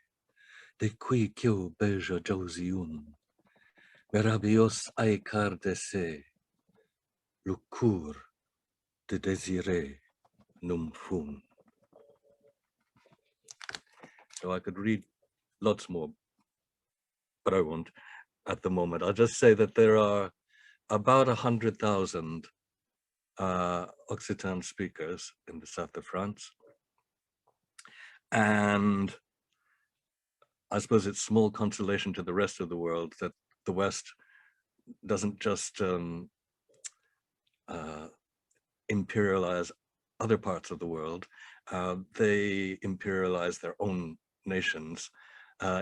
S9: de qui quio beja jausiun, merabios ai car de se, lucur de desire num fun. So I could read lots more, but I won't at the moment. I'll just say that there are about 100,000 Occitan speakers in the south of France. And I suppose it's small consolation to the rest of the world that the West doesn't just imperialize other parts of the world. They imperialize their own nations.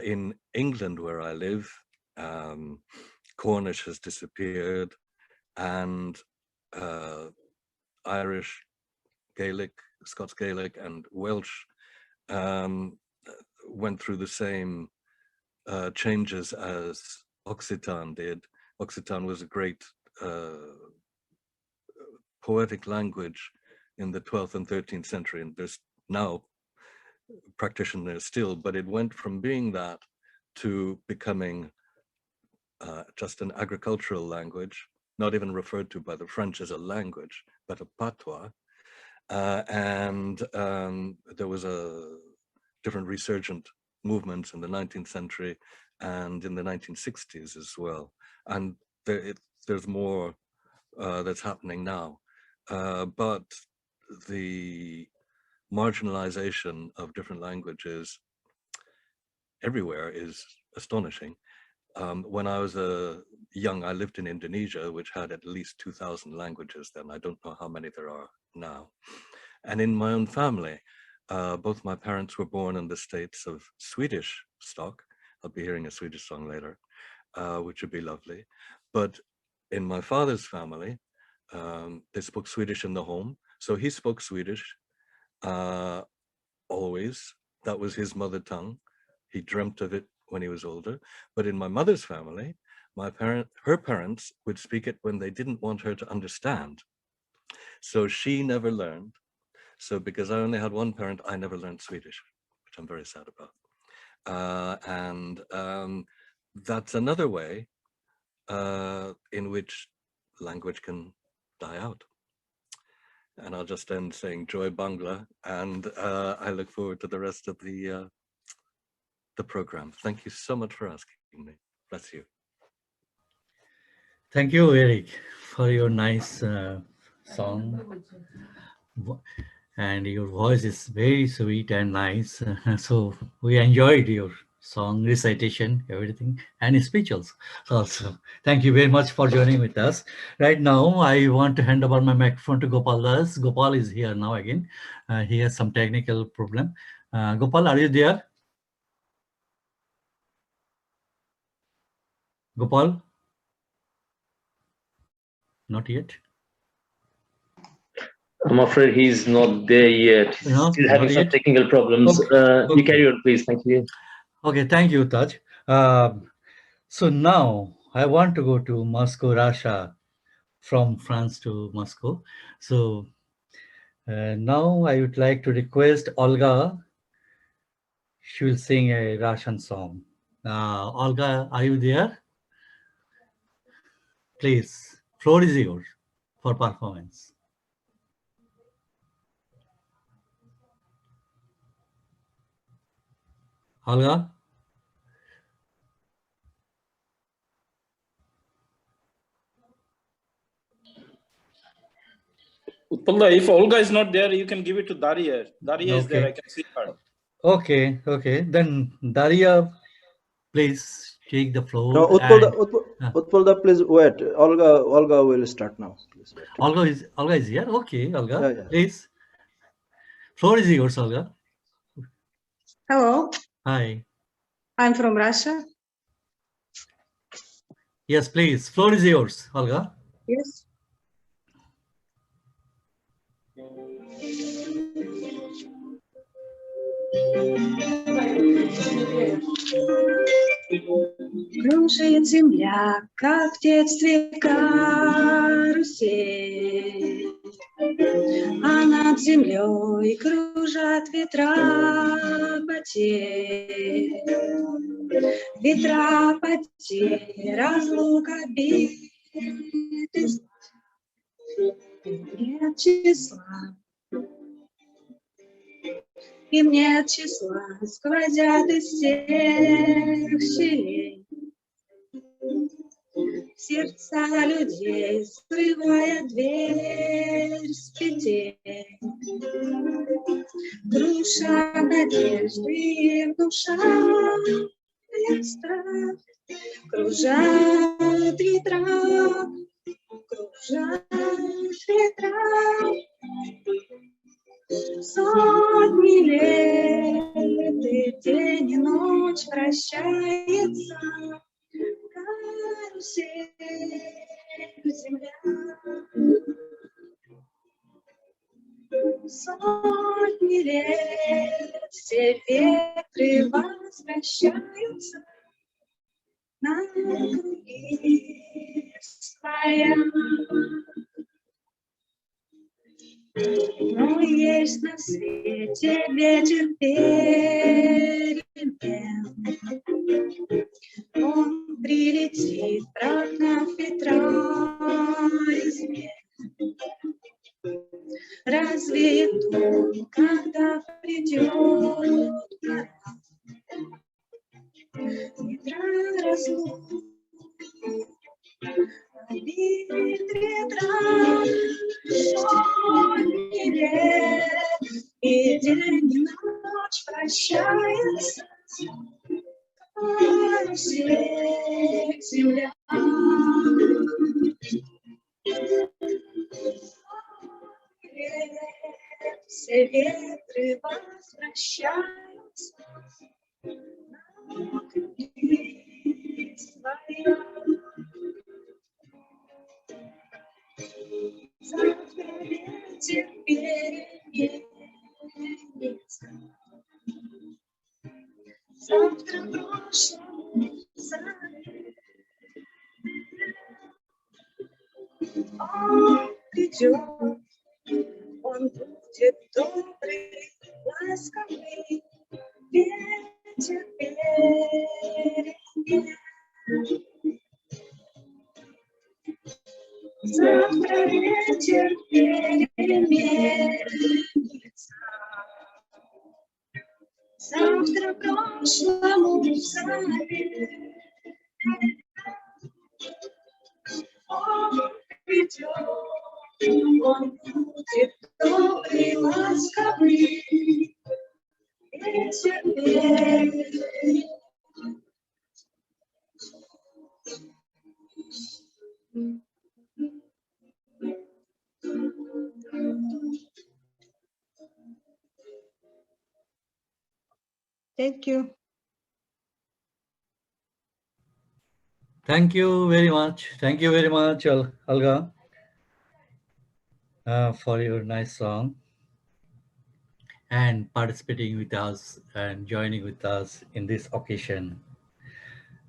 S9: In England, where I live, Cornish has disappeared, and Irish, Gaelic, Scots Gaelic, and Welsh went through the same changes as Occitan did. Occitan was a great poetic language in the 12th and 13th century, and there's now practitioners still, but it went from being that to becoming just an agricultural language, not even referred to by the French as a language, but a patois. And there was a different resurgent movements in the 19th century and in the 1960s as well. And there's more that's happening now. But the marginalization of different languages everywhere is astonishing. When I was young, I lived in Indonesia, which had at least 2,000 languages then. I don't know how many there are now. And in my own family, Both my parents were born in the States of Swedish stock. I'll be hearing a Swedish song later, which would be lovely. But in my father's family, they spoke Swedish in the home. So he spoke Swedish always. That was his mother tongue. He dreamt of it when he was older. But in my mother's family, her parents would speak it when they didn't want her to understand. So she never learned. So because I only had one parent, I never learned Swedish, which I'm very sad about. That's another way in which language can die out. And I'll just end saying Joy Bangla, and I look forward to the rest of the program. Thank you so much for asking me. Bless you.
S2: Thank you, Eric, for your nice song. And your voice is very sweet and nice. So we enjoyed your song recitation, everything, and speech also. Thank you very much for joining with us. Right now, I want to hand over my microphone to Gopal Das. Gopal is here now again. He has some technical problem. Gopal, are you there? Gopal? Not yet.
S4: I'm afraid he's not there yet. He's still having some technical problems. Okay. You carry on, please. Thank you.
S2: Okay, thank you, Taj. So now I want to go to Moscow, Russia, from France to Moscow. So now I would like to request Olga. She will sing a Russian song. Olga, are you there? Please, floor is yours for performance. Olga?
S10: Utpalda, if Olga is not there, you can give it to Daria. Daria is there, I can see her.
S2: Okay, okay. Then Daria, please take the floor.
S11: No, Utpalda, please wait. Olga will start now. Please wait.
S2: Olga is here. Okay, Olga,
S11: Yeah.
S2: please. Floor is yours, Olga.
S12: Hello.
S2: Hi.
S12: I'm from Russia.
S2: Yes, please. Floor is yours, Olga.
S12: Yes. Кружит земля, как в детстве карусель, а над землей кружат ветра потерь. Ветра потерь, разлука, бед, нет числа. Им нет числа, сквозят из всех щелей сердца людей, срывая дверь с петель. Круша надежды в душах страх, кружат ветра, кружат ветра. Сотни лет и день и ночь прощается, карусель земля. Сотни лет все ветры возвращаются на круги своя. Но есть на свете ветер перемен. Он прилетит, прогнав ветра измен. Развеет он, когда придет пора. Ветра разлук, обид ветра. Сотни лет и день и ночь прощается, карусель земля. Все ветры прощаюсь. Завтра ветер переменится. Завтра прошлому забыть. Он придет, он будет добрый, ласковый, ветер перемен. Завтра ветер переменится. Завтра прошлому забыть. Он придет, он будет добрый, ласковый, ветер перемен.
S6: Thank you.
S2: Thank you very much. Thank you very much, Olga, for your nice song and participating with us and joining with us in this occasion.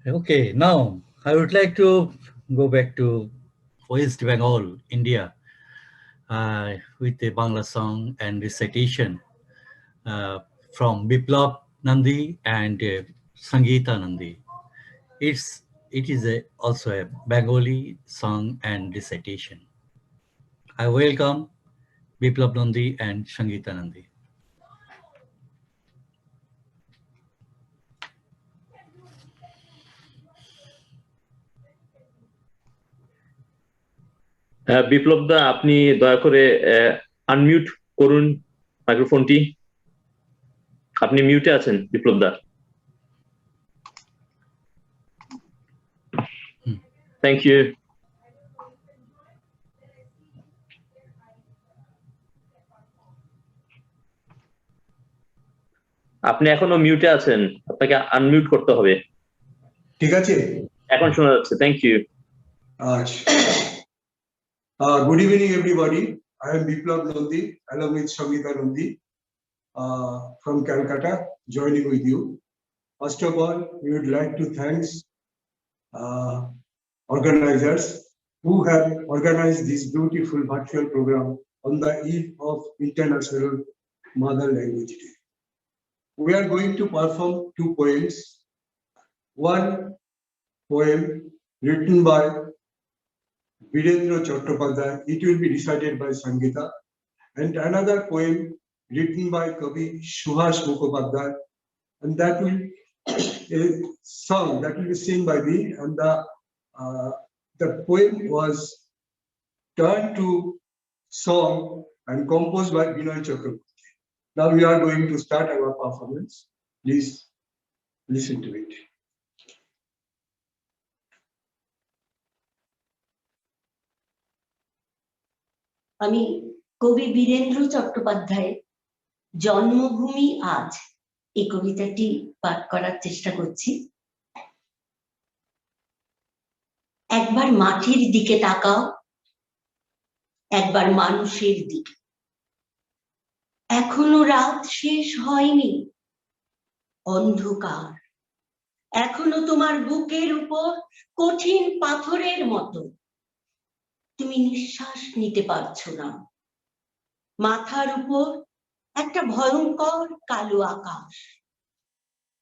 S2: Okay, now I would like to go back to West Bengal, India, with a Bangla song and recitation from Biplab Nandi and Sangeeta Nandi. It is also a Bengali song and recitation. I welcome Biplab Nandi and Sangeeta Nandi.
S4: বিপ্লব দা, আপনি দয়া করে unmute করুন মাইক্রোফোনটি। আপনি মিউটে আছেন বিপ্লব দা। Thank you. আপনি এখনো মিউটে আছেন, আপনাকে আনমিউট করতে হবে।
S13: ঠিক আছে,
S4: এখন শোনা যাচ্ছে। Thank you.
S13: Good evening, everybody. I am Biplab Nandi, along with Sangeeta Nandi from Calcutta, joining with you. First of all, we would like to thank organizers who have organized this beautiful virtual program on the eve of International Mother Language Day. We are going to perform two poems. One poem written by Virendra Chattopadhyay, it will be recited by Sangeeta, and another poem written by Kavi Subhash Mukhopadhyay, and that will a song that will be sung by me, and the poem was turned to song and composed by Binoy Chakraborty. Now we are going to start our performance. Please listen to it.
S14: আমি কবি বীরেন্দ্র চট্টোপাধ্যায়ের জন্মভূমি আজ এই কবিতাটি পাঠ করার চেষ্টা করছি। একবার মাটির দিকে তাকাও, একবার মানুষের দিকে। এখনো রাত শেষ হয়নি, অন্ধকার এখনো তোমার বুকের উপর কঠিন পাথরের মতো। তুমি নিঃশ্বাস নিতে পারছো না। মাথার উপর একটা ভয়ঙ্কর কালো আকাশ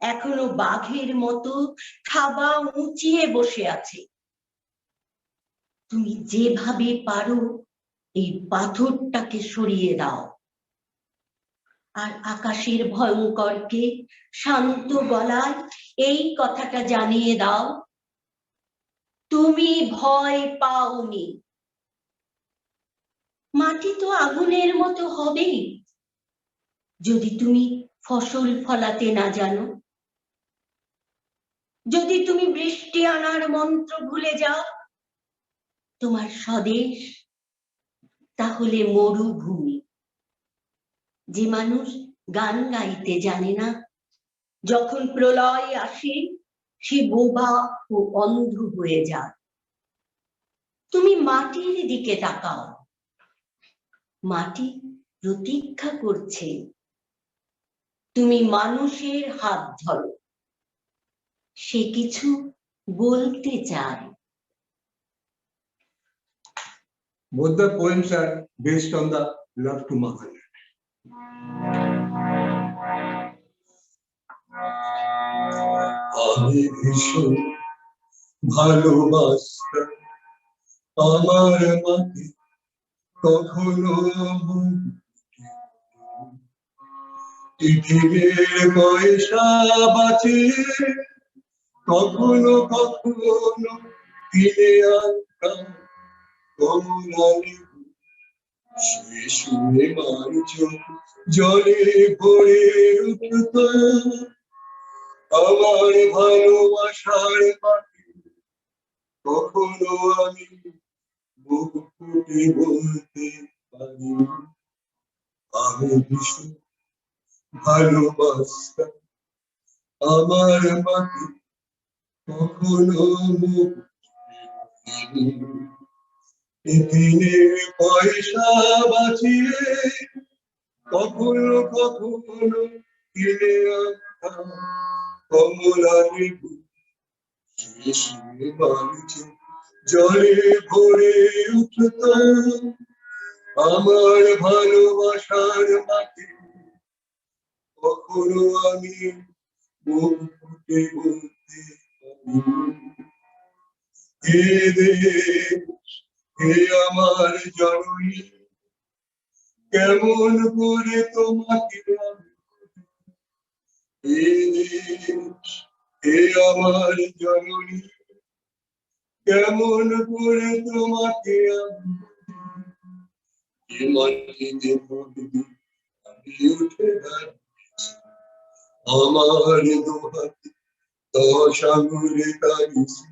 S14: এখনো বাঘের মতো থাবা উঁচিয়ে বসে আছে। তুমি যেভাবে পারো এই পাথরটাকে সরিয়ে দাও, আর আকাশের ভয়ঙ্করকে শান্ত গলায় এই কথাটা জানিয়ে দাও, তুমি ভয় পাওনি। মাটি তো আগুনের মতো হবেই যদি তুমি ফসল ফলাতে না জানো, যদি তুমি বৃষ্টি আনার মন্ত্র ভুলে যাও। তোমার স্বদেশ তাহলে মরুভূমি। যে মানুষ গান গাইতে জানে না, যখন প্রলয় আসে সে বোবা ও অন্ধ হয়ে যায়। তুমি মাটির দিকে তাকাও, মাটি প্রতীক্ষা করছে। তুমি মানুষের হাত ধরো, সে কিছু বলতে চায়।
S13: Both the poems are based on the love to motherland. আমি ভীষণ ভালোবাসতাম আমার মাকে, কখনো টিফিনের পয়সা বাঁচিয়ে কখনো কখনো কিনে আনতাম কমলা লেবু। শুয়ে শুয়ে মার চোখ জলে ভরে উঠত আমার ভালোবাসার মাকে, কখনো আমি বুক ফুটে বলতে পারি আমি ভীষণ ভালোবাসতাম আমার মাকে, কখনো মুখ টিফিনের পয়সা বাঁচিয়ে কখনো কখনো কিনে আনতাম কমলা লেবু। শুয়ে শুয়ে মার চোখ জলে ভরে উঠত আমার ভালোবাসার মাকে, কখনো আমি মুখ ফুটে বলতে পারি হে দেশ, হে আমার জননী, কেমন করে তোমাকে আমি ভুলি। হে দেশ, হে আমার জননী, কেমন করে তোমাকে আমি ভুলি। যে মাটিতে প্রতিদিন আমি উঠে দাঁড়িয়েছি, আমার দুহাতে 10 আঙুলে তাড়িয়েছি,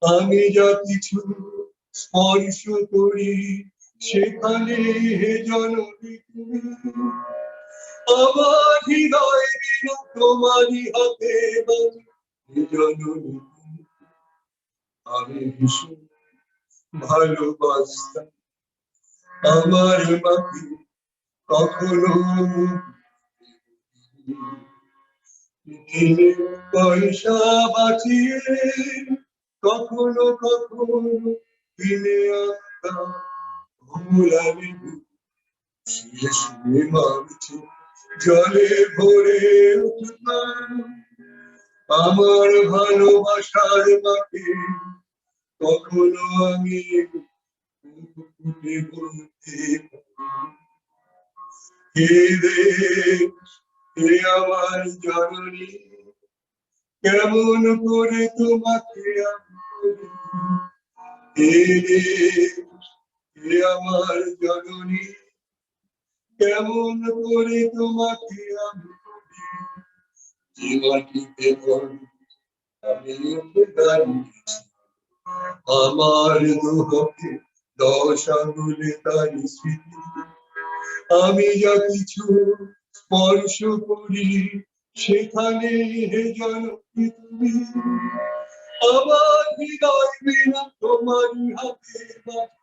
S13: আমি যা কিছু স্পর্শ করি সেখানে হে জননী তুমি, আমার হৃদয় দিল তোমারই হাতে বাঁধি হে জননী তুমি। আমি ভীষণ ভালোবাসতাম আমার মাকে, কখনো টিফিনের পয়সা বাঁচিয়ে কখনো কখনো কিনে আনতাম কমলা লেবু। শুয়ে শুয়ে মার চোখ জলে ভরে উঠতাম আমার ভালোবাসার মাকে, কখনো আমি বুক ফুটে বলতে পারি হে দেশ, হে আমার জননী, কেমন করে তোমাকে আমি ভুলি। হে দেশ, হে আমার জননী, কেমন করে তোমাকে আমি ভুলি। যে মাটিতে আমি উঠে দাঁড়িয়েছি, আমার দুহাতে 10 আঙুলে তারি স্মৃতি, আমি যা কিছু স্পর্শ করি সেখানে হে জননী তুমি, আমার হৃদয় বিনা তোমারই হাতে বাঁধি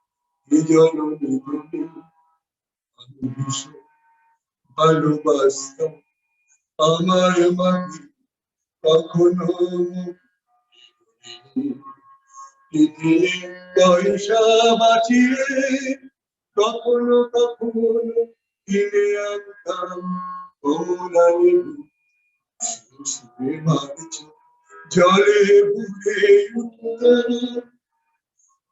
S13: হে জননী তুমি। আমি ভীষণ ভালোবাসতাম আমার মাকে, কখনো টিফিনের পয়সা বাঁচিয়ে কখনো কখনো কিনে আনতাম কমলা লেবু। শুয়ে শুয়ে মার চোখ জলে ভরে উঠত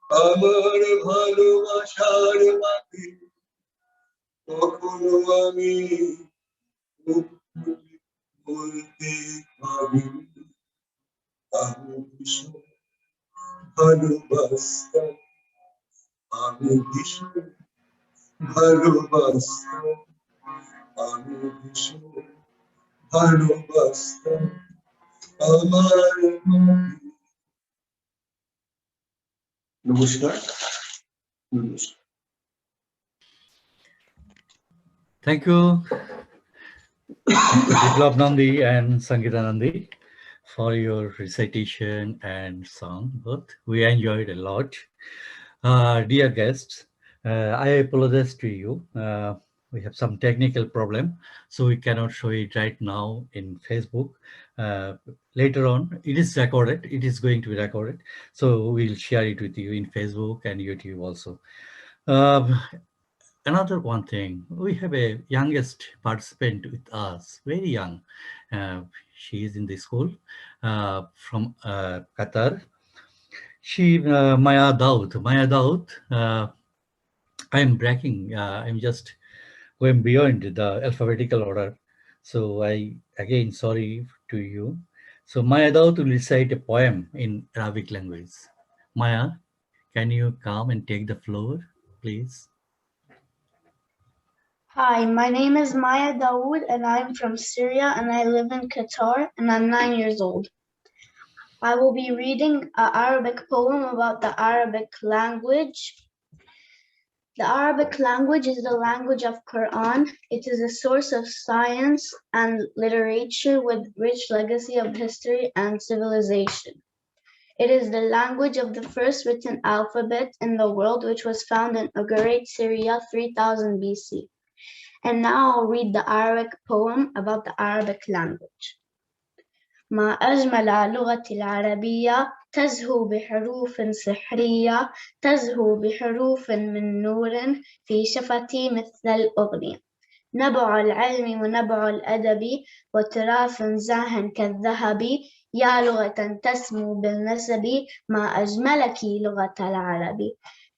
S13: আমার ভালোবাসার মাকে, কখনো আমি মুখ ফুটে বলতে পারি আমি ভীষণ ভালোবাসতাম, আমি ভীষণ ভালোবাসতাম, আমি ভীষণ ভালোবাসতাম আমার মাকে। নমস্কার। নমস্কার।
S2: Thank you, Biplab Nandi and Sangeeta Nandi, for your recitation and song. Both we enjoyed a lot. Dear guests, I apologize to you. We have some technical problem, so we cannot show it right now in Facebook. Later on, it is recorded. It is going to be recorded, so we'll share it with you in Facebook and YouTube also. Another one thing, we have a youngest participant with us, very young. She is in the school from Qatar. She, Maya Daud. Maya Daud, I'm breaking, I'm just going beyond the alphabetical order. So I, again, sorry to you. So Maya Daud will recite a poem in Arabic language. Maya, can you come and take the floor, please?
S15: Hi, my name is Maya Dawood and I'm from Syria and I live in Qatar and I'm 9 years old. I will be reading an Arabic poem about the Arabic language. The Arabic language is the language of Quran. It is a source of science and literature with rich legacy of history and civilization. It is the language of the first written alphabet in the world, which was found in Ugarit, Syria, 3000 BC. And now I'll read the Arabic poem about the Arabic language. ما أجمل لغة العربية تزهو بحروف سحرية تزهو بحروف من نور في شفتي مثل الأغنية نبع العلم ونبع الأدب وتراث زاه كالذهب يا لغة تسمو بالنسب ما أجملك لغة العرب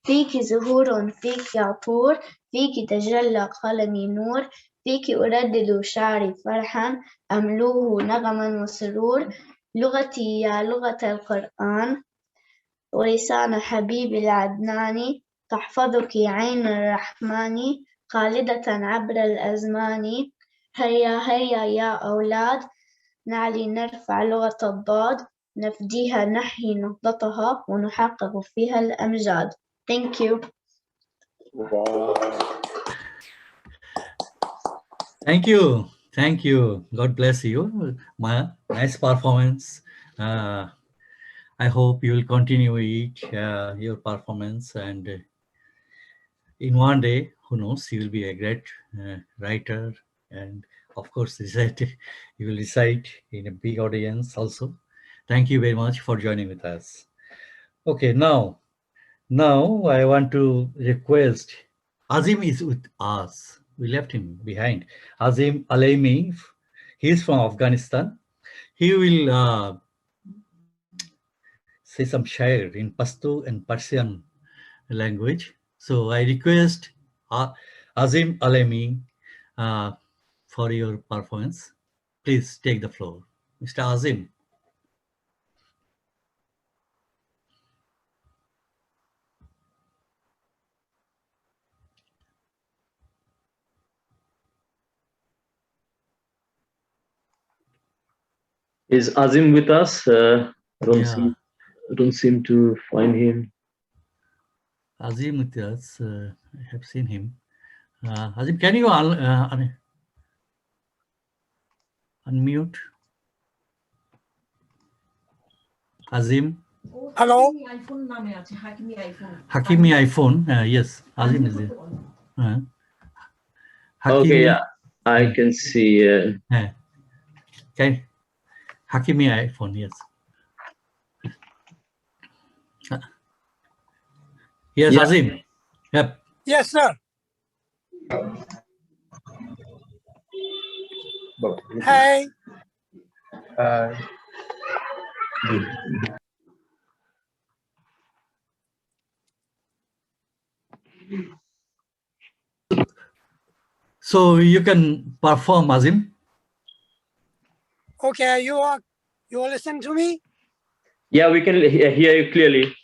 S15: فيك زهور فيك عطور فيك تجلى قلمي نور فيك أردد شعري فرحا أملوه نغما وسرور لغتي يا لغة القرآن ولسان حبيب العدناني تحفظك عين الرحمن خالدة عبر الأزمان هيا هيا يا أولاد نعلي نرفع لغة الضاد نفديها نحيي نهضتها ونحقق فيها الأمجاد. Thank you.
S10: Wow.
S2: Thank you. Thank you. God bless you. Maya, nice performance. I hope you will continue it, your performance, and in one day, who knows, you will be a great writer, and of course, you will recite in a big audience also. Thank you very much for joining with us. Okay, now I want to request, Azim is with us. We left him behind. Azim Alaimi, he's from Afghanistan. He will say some shair in Pashto and Persian language. So I request Azim Alaimi for your performance. Please take the floor. Mr. Azim.
S4: Is Azim with us? I don't seem to find him.
S2: Azim with us. I have seen him. Azim, can you unmute? Azim.
S16: Hello.
S2: Hakimi iPhone. Yes, Azim is there.
S4: Okay, yeah, I can see.
S2: Okay. Hakimi iPhone, yes. Yes, yeah. Azim. Yep.
S16: Yes, sir. Hey.
S2: So you can perform, Azim.
S16: Okay, you listen to me?
S4: Yeah, we can hear you clearly.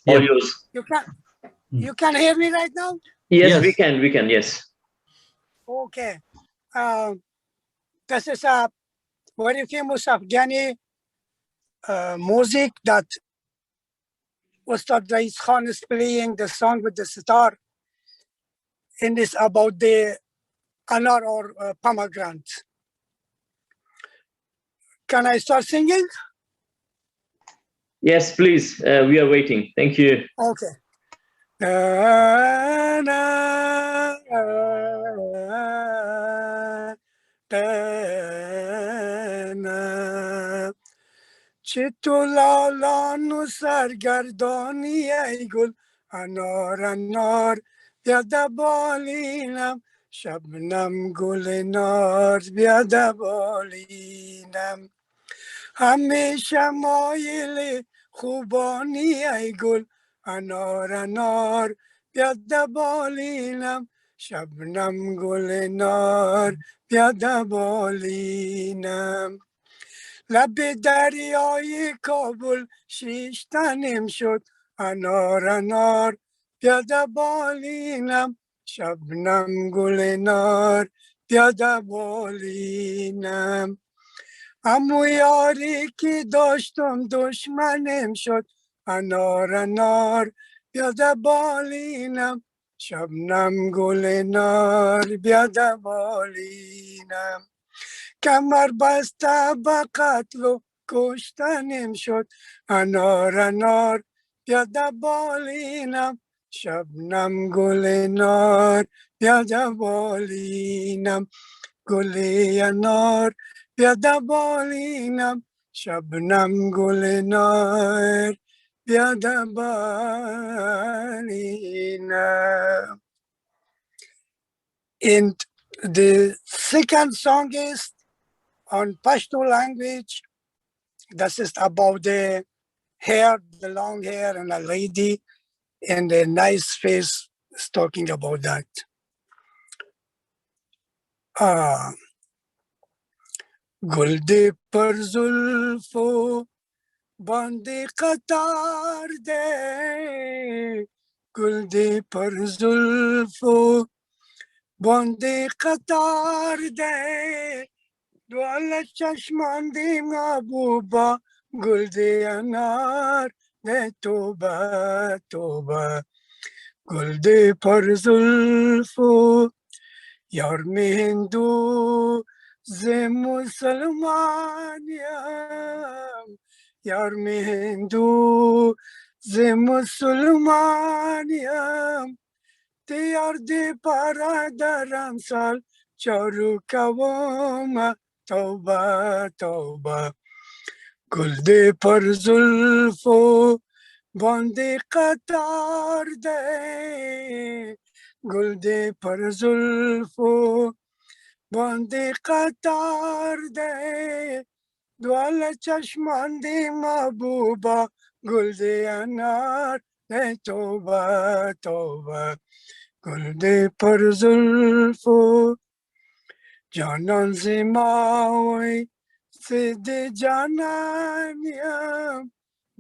S4: All yours.
S16: You can hear me right now?
S4: Yes, we can, yes.
S16: Okay. This is a very famous Afghani music that Ustad Rais Khan is playing the song with the sitar. And it's about the anar or pomegranate. Can I start singing?
S4: Yes, please. We are waiting. Thank you.
S16: Okay. Chitulala sargardoni aigul anar biada bolinam shabnam gulenar biada bolinam hamisha moyili khubani aigul anar biada bolinam shabnam gulenar biada bolinam لب دریای کابل شیشتنم شد انار پیاده بالینم شبنم گل نار پیاده بالینم امو یاری که داشتم دشمنم شد انار پیاده بالینم شبنم گل نار پیاده بالینم کمر بسته به قتل و کشتنم شد انار پیاده بالینم شبنم گل نار پیاده بالینم گل نار پیاده بالینم شبنم گل نار پیاده بالینم. And the second song is on Pashto language. This is about the hair, the long hair, and a lady, and a nice face is talking about that. Gulde par zulfo bande qatar de, gulde par zulfo bande qatar de, dwala chashman de mabuba gulde anar de toba toba, gulde par zulfo yar mehindu ze musalmaniyam, yar mehindu ze musalmaniyam, te yar de paradaram sal charu kavama tauba tauba, gulde par zulfo bande qatar de, gulde par zulfo bande qatar de, dwala chashman de mabuba gulde anar de toba toba, gulde par zulfo janan zimawi sidi jananiyam,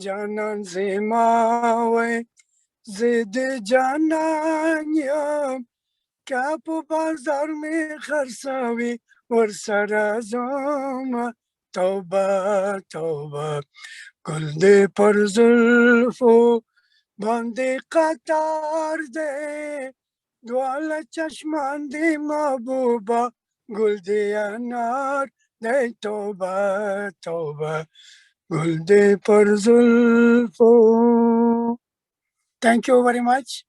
S16: janan zimawi zidi jananiyam, kapu bazar me kharsawi warsara zoma tauba tauba, gulde par zulfo bande qatar de, dwala chashman de mabuba gulde anar de toba toba, gulde par zulfo. Thank you very much.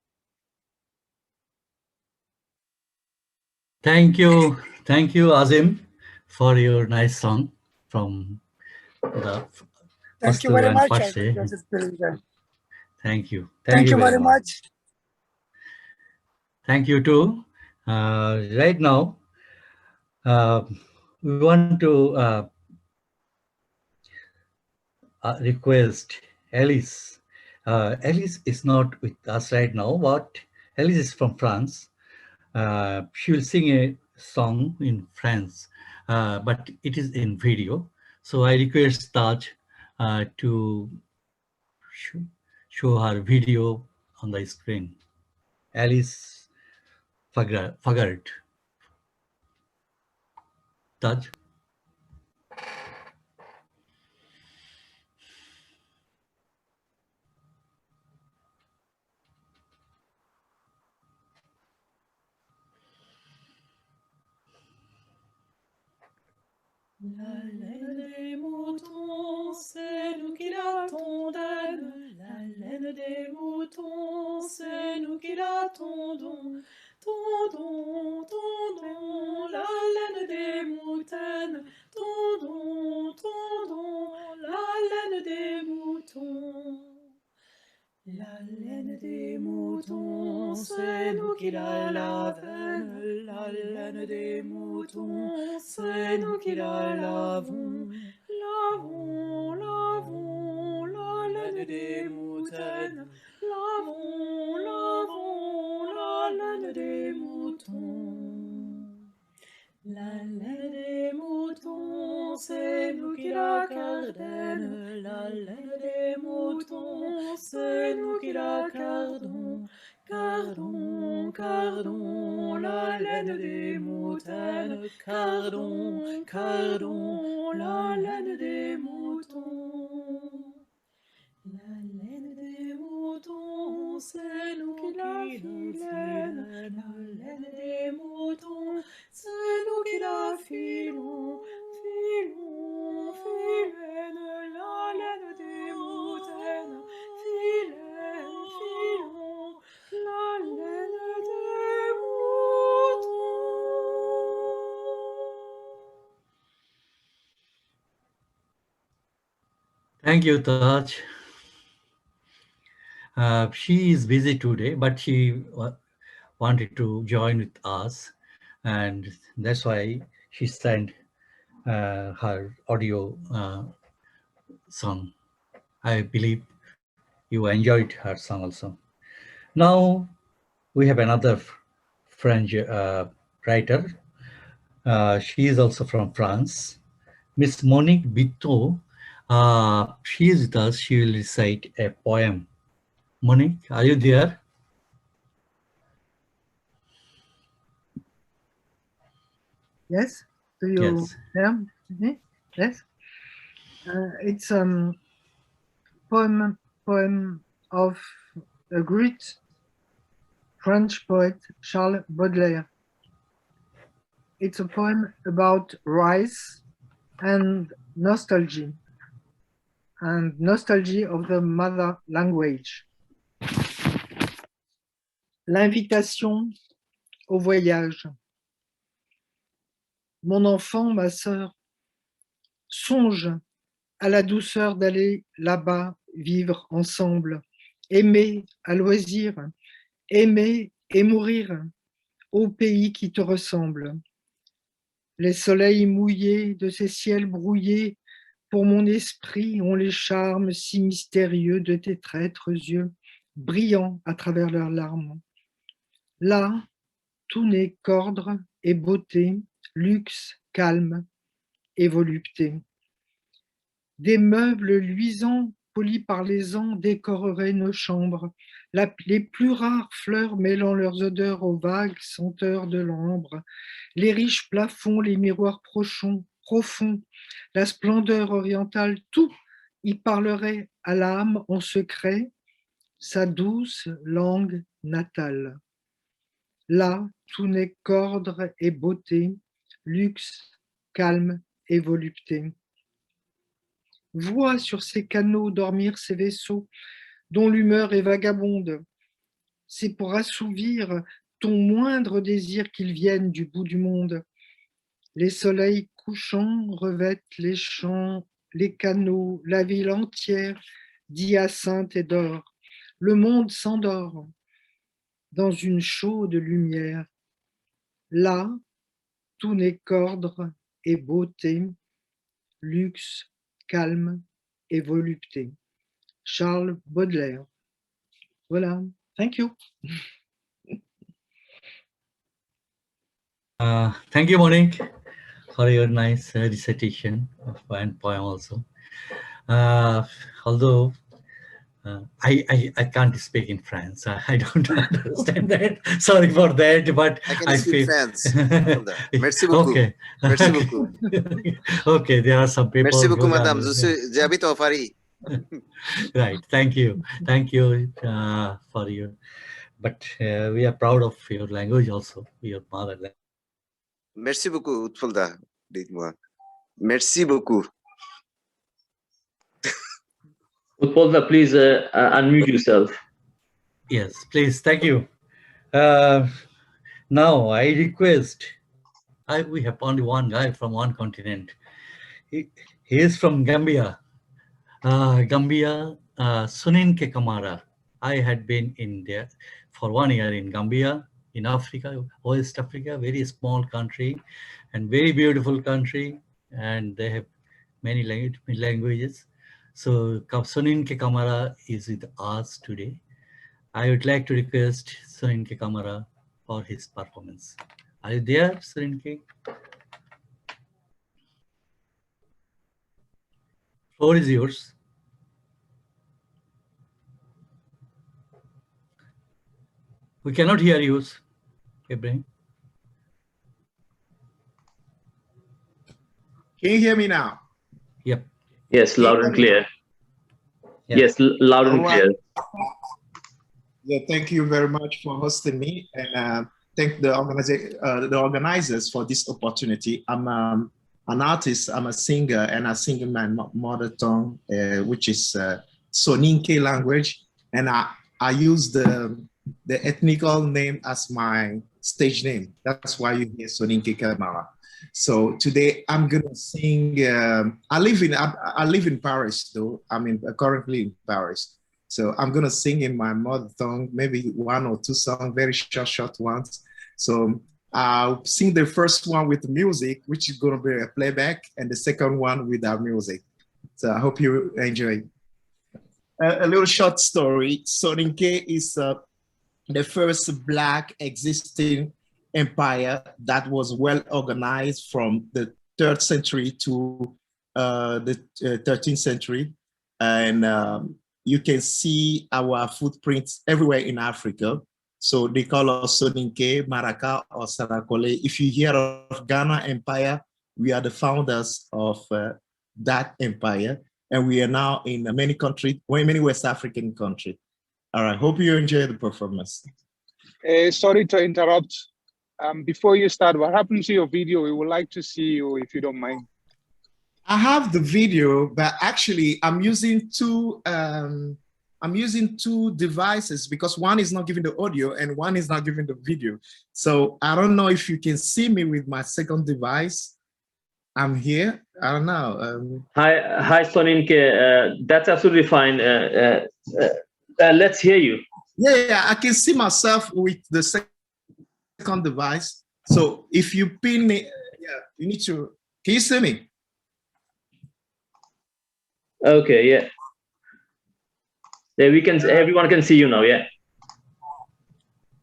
S2: Thank you, Azim, for your nice song from the
S16: Thank you very much. I think that is very good.
S2: Thank you.
S16: Thank you very much.
S2: Thank you too. Right now, we want to request Alice. Alice is not with us right now, but Alice is from France. She will sing a song in France, but it is in video. So I request Taj to show her video on the screen. Alice Fagard. Taj.
S12: La laine des moutons, c'est nous qui la tondons. La laine des moutons, c'est nous qui la tondons. Tondons, tondons, la laine des moutons. Tondons, tondons, la laine des moutons. La laine des moutons, c'est nous qui la lavons. La laine des moutons, c'est nous qui la lavons. Lavons, lavons, la laine des moutons. Lavons, lavons, la laine des moutons. La laine des moutons, c'est nous qui la gardons. La laine des moutons, c'est nous qui la gardons. Gardons, gardons, la laine des moutons. Gardons, gardons, la laine des moutons. La laine des moutons, c'est nous qui la filons. La laine des moutons, c'est nous qui la filons. Filons, filons, la laine des moutons. Filons, filons, la laine des moutons.
S2: Thank you, Taj. She is busy today, but she wanted to join with us, and that's why she sent her audio song. I believe you enjoyed her song also. Now we have another French writer. She is also from France, Miss Monique Bittot. She is with us. She will recite a poem. Monique, are you there?
S17: Yes. Do you
S2: Yes.
S17: hear me? Yes. It's poem of a great French poet, Charles Baudelaire. It's a poem about rice and nostalgia of the mother language. L'invitation au voyage. Mon enfant, ma sœur, songe à la douceur d'aller là-bas vivre ensemble, aimer à loisir, aimer et mourir au pays qui te ressemble. Les soleils mouillés de ces ciels brouillés, pour mon esprit ont les charmes si mystérieux de tes traîtres yeux, brillants à travers leurs larmes. Là, tout n'est qu'ordre et beauté, luxe, calme et volupté. Des meubles luisants, polis par les ans, décoreraient nos chambres, les plus rares fleurs mêlant leurs odeurs aux vagues senteurs de l'ambre, les riches plafonds, les miroirs profonds, la splendeur orientale, tout y parlerait à l'âme en secret, sa douce langue natale. Là, tout n'est qu'ordre et beauté, luxe, calme et volupté. Vois sur ces canaux dormir ces vaisseaux dont l'humeur est vagabonde. C'est pour assouvir ton moindre désir qu'ils viennent du bout du monde. Les soleils couchants revêtent les champs, les canaux, la ville entière d'hyacinthe et d'or. Le monde s'endort dans une chaude lumière. Là, tout n'est qu'ordre et beauté, luxe, calme et volupté. Charles Baudelaire. Voilà. Thank you.
S2: Thank you, Monique, for your nice recitation of one poem also. Although I can't speak in France. I don't understand that. Sorry for that, but
S18: I can speak
S2: feel...
S18: France. Merci beaucoup.
S2: Okay.
S18: Merci beaucoup.
S2: Okay, there are some people.
S18: Merci beaucoup, madame. J'habite au Paris.
S2: Right. Thank you. Thank you for your. But we are proud of your language also, your mother language.
S18: Merci beaucoup, Utpulda. Dites-moi. Merci beaucoup.
S4: Utpolda, please unmute yourself.
S2: Yes, please. Thank you. Now I request, we have only one guy from one continent. He is from Gambia. Soytten Kamara. I had been in there for 1 year in Gambia, in Africa, West Africa, very small country and very beautiful country. And they have many languages. So Soytten Kamara is with us today. I would like to request Soytten Kamara for his performance. Are you there, Soytten? Floor is yours. We cannot hear you, Ibrahim.
S19: Can you hear me now?
S2: Yep.
S4: Yes, loud and clear.
S2: Yeah.
S4: Yes, loud and clear.
S19: Yeah, thank you very much for hosting me, and thank the organizers for this opportunity. I'm an artist, I'm a singer, and I sing in my mother tongue, which is Soninke language, and I use the ethnical name as my stage name. That's why you hear Soninke Kamara. So today I'm gonna sing. I live in Paris, though. I'm currently in Paris. So I'm gonna sing in my mother tongue, maybe 1 or 2 songs, very short ones. So I'll sing the first one with music, which is gonna be a playback, and the second one without music. So I hope you enjoy. A little short story. Soninke is the first Black existing empire that was well organized from the 3rd century to the 13th century. And you can see our footprints everywhere in Africa. So they call us Soninke, Maraka, or Sarakole. If you hear of Ghana Empire, we are the founders of that empire. And we are now in many countries, many West African countries. All right, hope you enjoy the performance.
S20: Sorry to interrupt. Before you start, what happened to your video? We would like to see you if you don't mind.
S19: I have the video, but actually I'm using two devices because one is not giving the audio and one is not giving the video. So I don't know if you can see me with my second device. I'm here. I don't know.
S4: Hi, Soninke. That's absolutely fine. Let's hear you.
S19: Yeah, I can see myself with the second device. So if you pin me, yeah, you need to. Can you see me?
S4: Okay, yeah. Yeah, we can. Everyone can see you now. Yeah.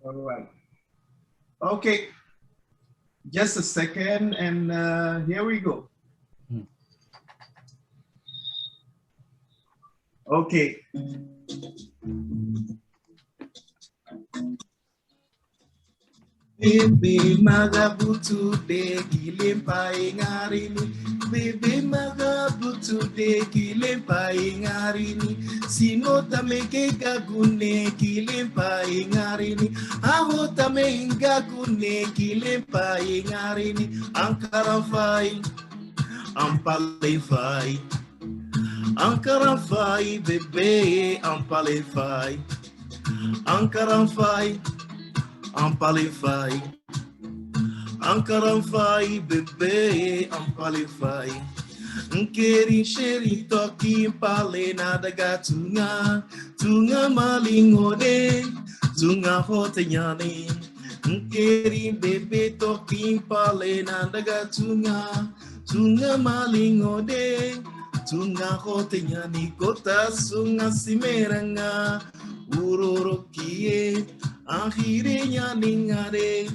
S19: All right. Okay. Just a second, and here we go. Okay. Bebe magabutu de kilimpa ingarini. Bebe magabutu de kilimpa ingarini. Sinota meke gagune kilimpa ingarini. Ahota menga gune kilimpa ingarini. Ankara fai, ampale fai. Ankara fai, bebe ampale fai. Ankara fai. Ampalify, Ankaramfai, bebe, Ampalify. Nkeri sheri toki pale na daga tunga malingode, tunga hotenyani. Nkeri bebe toki pale na daga tunga malingode, tunga hotenyani. Kota sunga simeranga, urorokie. Ahirenya ningare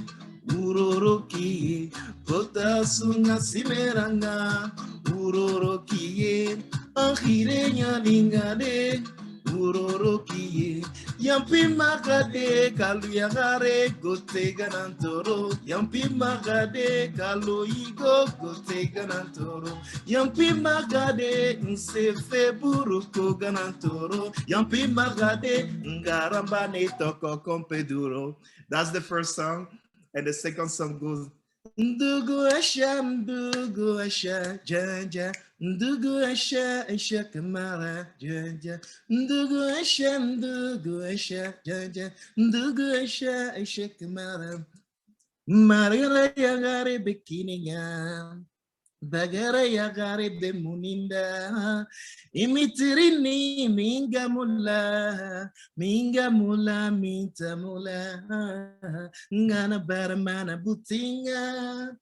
S19: urorokie kota sunga simeranga urorokie ahirenya ningare urorokie yampi magade kalu yagare gote ganantoro yampi magade kalu igo gote ganantoro yampi magade nsefe buruko ganantoro yampi magade ngaramba ne toko kompeduro. That's the first song, and the second song goes Ndugu Asha, Jaja, Ndugu Asha Kamara, Jaja, Ndugu Asha, Jaja, Ndugu Asha Kamara, Margara Yagare Bekininga, Bagara Yagare Bemuninda, Imitirini Minga Mula, Minta Mula, Ngana Baramana Butinga.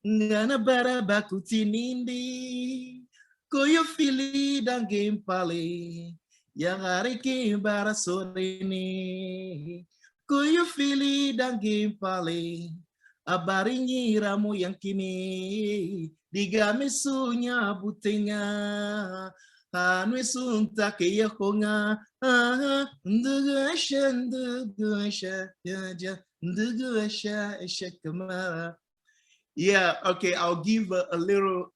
S19: Ngana bara bakuti nindi koyo fili dan game pale yang hari ke bara sore ni koyo fili dan game pale abari nyiramu yang kini digame sunya butenga anu sunta ke yakonga ndugu asha kamara. Yeah, okay, I'll give a little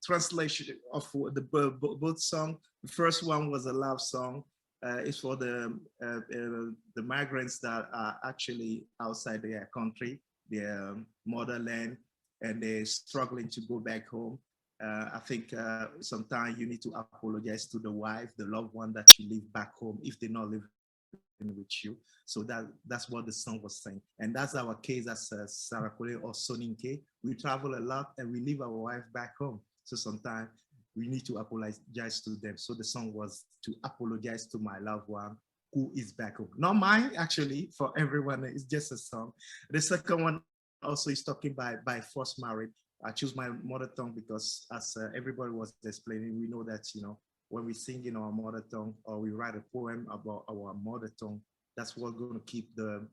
S19: translation of the both songs. The first one was a love song. It's for the migrants that are actually outside their country, their motherland, and they're struggling to go back home. I think sometimes you need to apologize to the wife, the loved one that you leave back home if they're not living with you. So that's what the song was saying. And that's our case as Sarakole or Soninke. We travel a lot and we leave our wife back home. So sometimes we need to apologize to them. So the song was to apologize to my loved one who is back home. Not mine, actually, for everyone. It's just a song. The second one also is talking by forced marriage. I choose my mother tongue because as everybody was explaining, we know that, you know, when we sing in our mother tongue or we write a poem about our mother tongue, that's what's going to keep the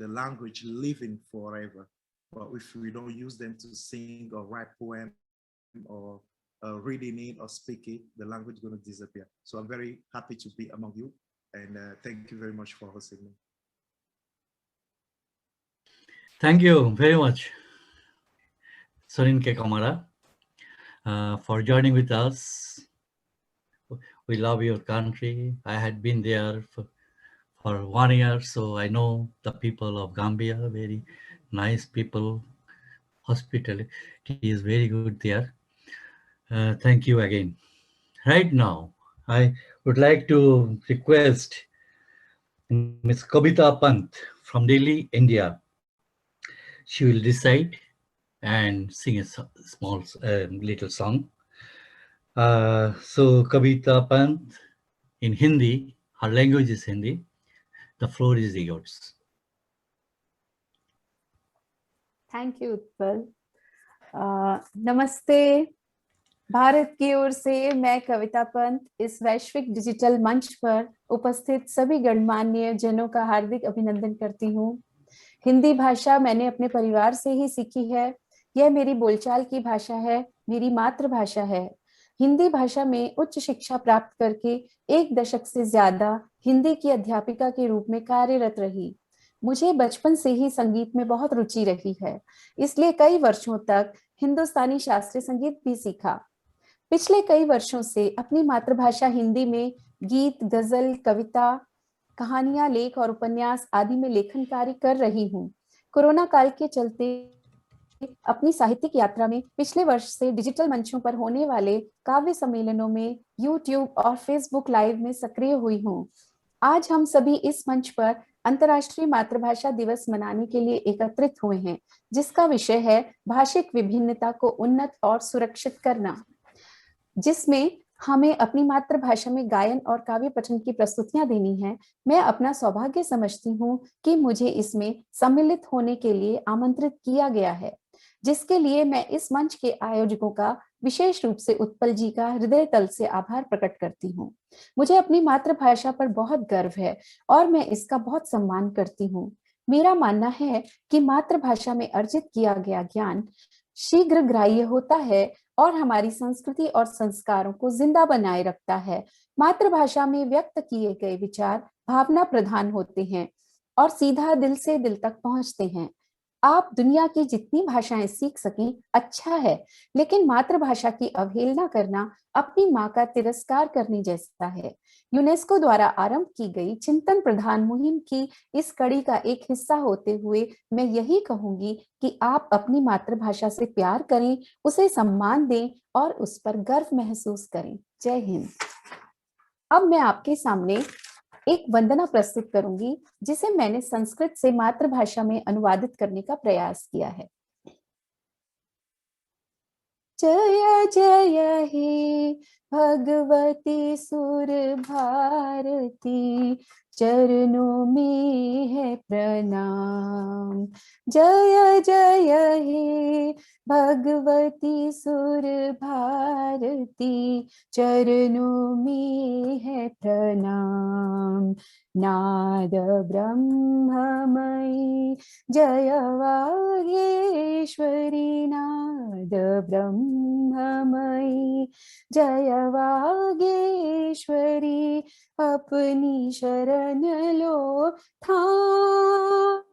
S19: language living forever. But if we don't use them to sing or write poem or reading it or speak it, the language is going to disappear. So I'm very happy to be among you, and thank you very much for hosting me.
S2: Thank you very much, Soninke Kamara, for joining with us. We love your country. I had been there for 1 year, so I know the people of Gambia, very nice people. Hospitality is very good there. Thank you again. Right now, I would like to request Ms. Kavita Pant from Delhi, India. She will recite and sing a small little song. So Kavita Pant in Hindi, her language is Hindi. The floor is yours.
S21: Thank you Utpal. नमस्ते। भारत की ओर से मैं कविता पंत इस वैश्विक digital मंच पर उपस्थित सभी गणमान्य जनों का हार्दिक अभिनंदन करती हूँ। हिंदी भाषा मैंने अपने परिवार से ही सीखी है। यह मेरी बोलचाल की भाषा है, मेरी मातृभाषा है। हिंदी भाषा में उच्च शिक्षा प्राप्त करके 1 दशक से ज्यादा हिंदी की अध्यापिका के रूप में कार्यरत रही। मुझे बचपन से ही संगीत में बहुत रुचि रही है, इसलिए कई वर्षों तक हिंदुस्तानी शास्त्रीय संगीत भी सीखा। पिछले कई वर्षों से अपनी मातृभाषा हिंदी में गीत, गजल, कविता, कहानियां, लेख और उपन्यास आदि में लेखन कार्य कर रही हूँ। कोरोना काल के चलते अपनी साहित्यिक यात्रा में पिछले वर्ष से डिजिटल मंचों पर होने वाले काव्य सम्मेलनों में यूट्यूब और फेसबुक लाइव में सक्रिय हुई हूँ। आज हम सभी इस मंच पर अंतर्राष्ट्रीय मातृभाषा दिवस मनाने के लिए एकत्रित हुए हैं, जिसका विषय है भाषिक विभिन्नता को उन्नत और सुरक्षित करना, जिसमें हमें अपनी मातृभाषा में गायन और काव्य पठन की प्रस्तुतियां देनी है। मैं अपना सौभाग्य समझती हूँ कि मुझे इसमें सम्मिलित होने के लिए आमंत्रित किया गया है, जिसके लिए मैं इस मंच के आयोजकों का विशेष रूप से उत्पल जी का हृदय तल से आभार प्रकट करती हूँ। मुझे अपनी मातृभाषा पर बहुत गर्व है और मैं इसका बहुत सम्मान करती हूँ। मेरा मानना है कि मातृभाषा में अर्जित किया गया ज्ञान शीघ्र ग्राह्य होता है और हमारी संस्कृति और संस्कारों को जिंदा बनाए रखता है। मातृभाषा में व्यक्त किए गए विचार भावना प्रधान होते हैं और सीधा दिल से दिल तक पहुंचते हैं। आप दुनिया की जितनी भाषाएं सीख सकें अच्छा है, लेकिन मातृभाषा की अवहेलना करना अपनी माँ का तिरस्कार करने जैसा है। यूनेस्को द्वारा आरंभ की गई चिंतन प्रधान मुहिम की इस कड़ी का एक हिस्सा होते हुए मैं यही कहूंगी कि आप अपनी मातृभाषा से प्यार करें, उसे सम्मान दें और उस पर गर्व महसूस करें। जय हिंद। अब मैं आपके सामने एक वंदना प्रस्तुत करूंगी जिसे मैंने संस्कृत से मातृभाषा में अनुवादित करने का प्रयास किया है। जय जय हे भगवती सुर भारती, चरणों में है प्रणाम। जय जय हे भगवती सुर भारती, चरणों में है प्रणाम। नाद ब्रह्ममयी जय वागेश्वरी, नाद ब्रह्ममयी जय वागेश्वरी, अपनी शरण लो थाम।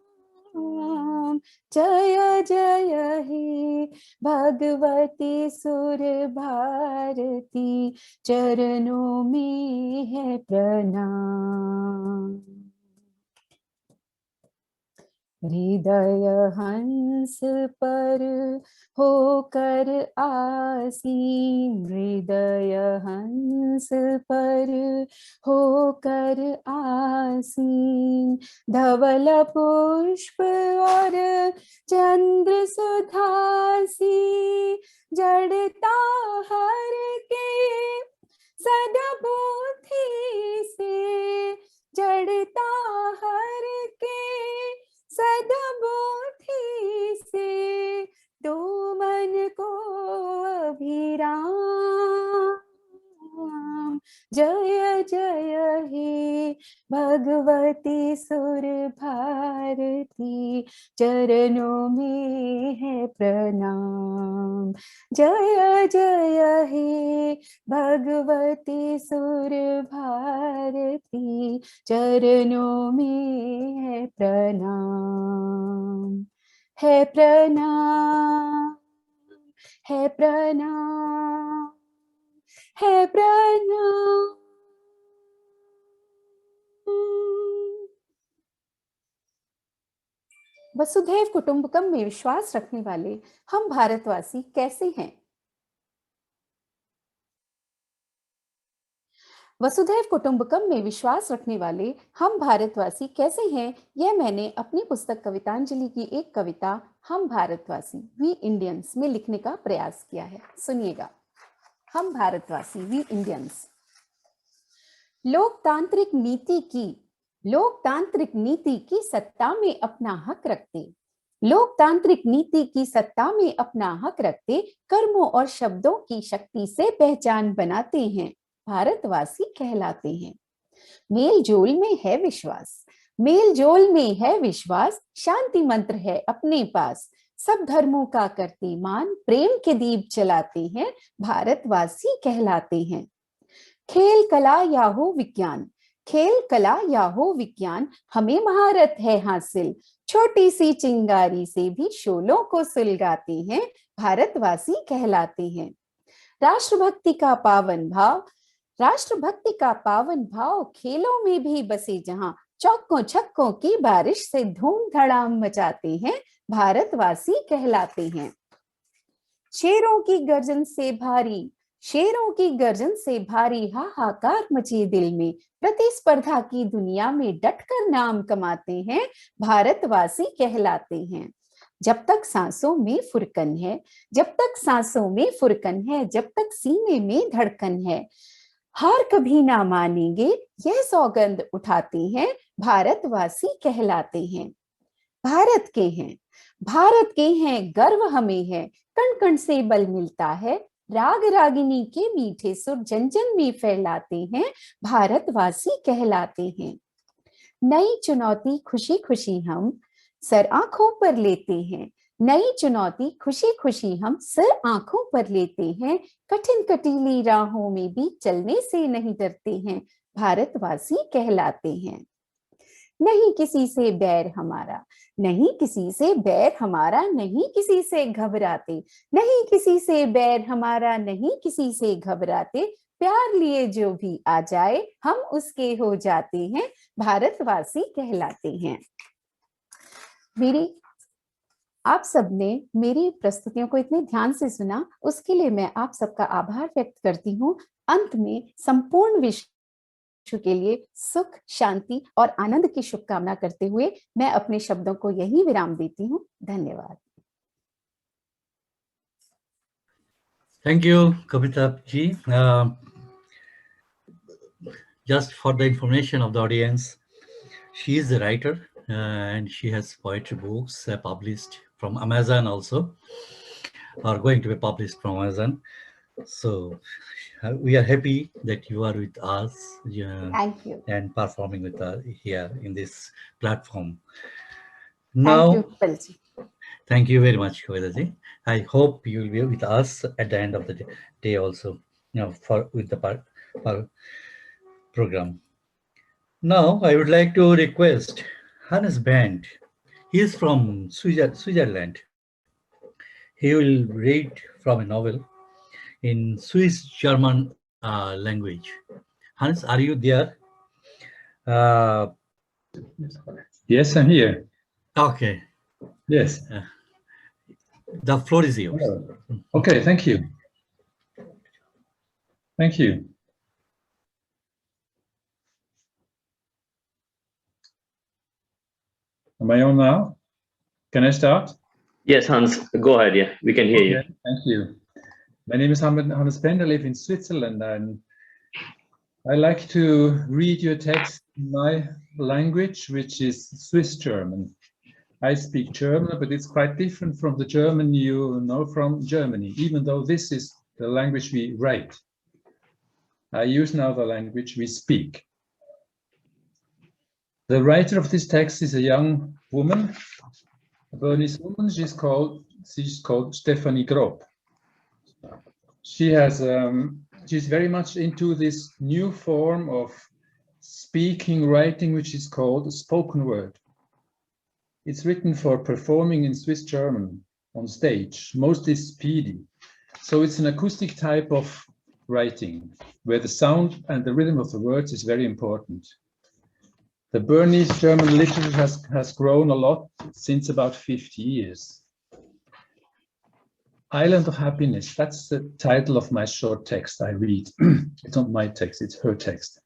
S21: जय जय हे भगवती सुर भारती, चरणों में है प्रणाम। हृदय हंस पर होकर आसीन, हृदय हंस पर होकर आसीन, धवल पुष्प और चंद्र सुधासी, जड़ता हर के सद्बुद्धि से, जड़ता हर के सद्बुद्धि से, दो मन को अभिराम। जय जय हे भगवती सुर भारती, चरणों में है प्रणाम। जय जय हे भगवती सुर भारती, चरणों में है प्रणाम। है प्रणाम, है प्रणाम, है प्रणाम। वसुधैव कुटुंबकम में विश्वास रखने वाले हम भारतवासी कैसे हैं? वसुधैव कुटुंबकम में विश्वास रखने वाले हम भारतवासी कैसे हैं, यह मैंने अपनी पुस्तक कवितांजलि की एक कविता हम भारतवासी वी इंडियंस में लिखने का प्रयास किया है। सुनिएगा। हम भारतवासी वी इंडियंस। लोकतांत्रिक नीति की सत्ता में अपना हक रखते, लोकतांत्रिक नीति की सत्ता में अपना हक रखते, कर्मों और शब्दों की शक्ति से पहचान बनाते हैं, भारतवासी कहलाते हैं। मेल जोल में है विश्वास, मेल जोल में है विश्वास, शांति मंत्र है अपने पास, सब धर्मों का करते मान, प्रेम के दीप जलाते हैं, भारतवासी कहलाते हैं। खेल कला या हो विज्ञान, खेल कला या हो विज्ञान, हमें महारत है हासिल, छोटी सी चिंगारी से भी शोलों को सुलगाते हैं, भारतवासी कहलाते हैं। राष्ट्रभक्ति का पावन भाव, राष्ट्रभक्ति का पावन भाव, खेलों में भी बसे जहां, चौकों छक्कों की बारिश से धूम धड़ाम मचाते हैं, भारतवासी कहलाते हैं। शेरों की गर्जन से भारी, शेरों की गर्जन से भारी हाहाकार मचे दिल में, प्रतिस्पर्धा की दुनिया में डटकर नाम कमाते हैं, भारतवासी कहलाते हैं। जब तक सांसों में फुरकन है, जब तक सांसों में फुरकन है, जब तक सीने में धड़कन है, हार कभी ना मानेंगे यह सौगंध उठाते हैं, भारतवासी कहलाते हैं। भारत के हैं, भारत के हैं, गर्व हमें है, कण कण से बल मिलता है, राग रागिनी के मीठे सुर जन जन में फैलाते हैं, भारतवासी कहलाते हैं। नई चुनौती खुशी खुशी हम सर आंखों पर लेते हैं, नई चुनौती खुशी खुशी हम सर आंखों पर लेते हैं, कठिन कटीली राहों में भी चलने से नहीं डरते हैं, भारतवासी कहलाते हैं। नहीं किसी से बैर हमारा, नहीं किसी से बैर हमारा, नहीं किसी से घबराते, नहीं किसी से बैर हमारा, नहीं किसी से घबराते, प्यार लिए जो भी आ जाए हम उसके हो जाते हैं, भारतवासी कहलाते हैं। आप सबने मेरी प्रस्तुतियों को इतने ध्यान से सुना, उसके लिए मैं आप सबका आभार व्यक्त करती हूँ। अंत में संपूर्ण विश्व के लिए सुख, शांति और आनंद की शुभकामना करते हुए मैं अपने शब्दों को यही विराम देती हूँ। धन्यवाद।
S2: Thank you, Kavita ji. Just for the information of the audience, she is a writer and she has poetry books published from Amazon also, are going to be published from Amazon. So we are happy that you are with us.
S21: Thank you.
S2: And performing with us here in this platform. Now, thank you very much, Kavita ji. I hope you will be with us at the end of the day also, with the program. Now, I would like to request Hannes Band. He is from Switzerland. He will read from a novel in Swiss German language. Hans, are you there?
S1: Yes, I'm here.
S2: Okay.
S1: Yes.
S2: The floor is yours.
S1: Okay, thank you. Thank you. Am I on now? Can I start?
S4: Yes, Hans, go ahead. Yeah, we can hear you.
S1: Thank you. My name is Hannes Bend. I live in Switzerland, and I like to read your text in my language, which is Swiss German. I speak German, but it's quite different from the German you know from Germany, even though this is the language we write. I use now the language we speak. The writer of this text is a young woman, a Bernese woman. She's called Stephanie Grob. She's very much into this new form of speaking, writing, which is called spoken word. It's written for performing in Swiss German on stage, mostly speedy. So it's an acoustic type of writing, where the sound and the rhythm of the words is very important. The Bernese German literature has grown a lot since about 50 years. Island of Happiness, that's the title of my short text I read. It's not my text, it's her text.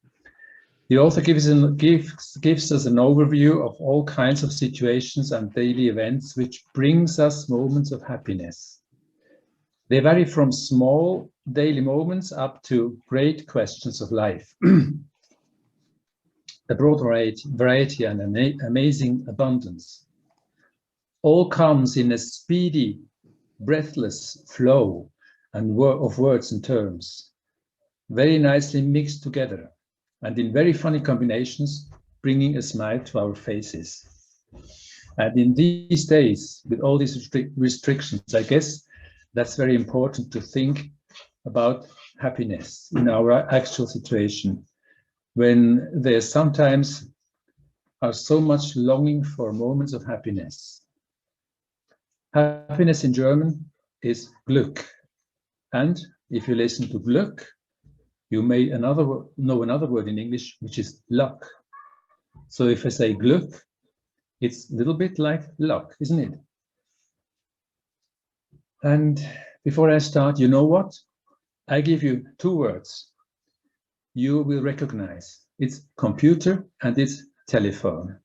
S1: The author gives us an overview of all kinds of situations and daily events which brings us moments of happiness. They vary from small daily moments up to great questions of life. A broad variety and an amazing abundance. All comes in a speedy, breathless flow of words and terms, very nicely mixed together, and in very funny combinations, bringing a smile to our faces. And in these days, with all these restrictions, I guess that's very important to think about happiness in our actual situation, when there sometimes are so much longing for moments of happiness. Happiness in German is Glück. And if you listen to Glück, you may know another word in English, which is luck. So if I say Glück, it's a little bit like luck, isn't it? And before I start, you know what? I give you two words you will recognize. It's computer and it's telephone.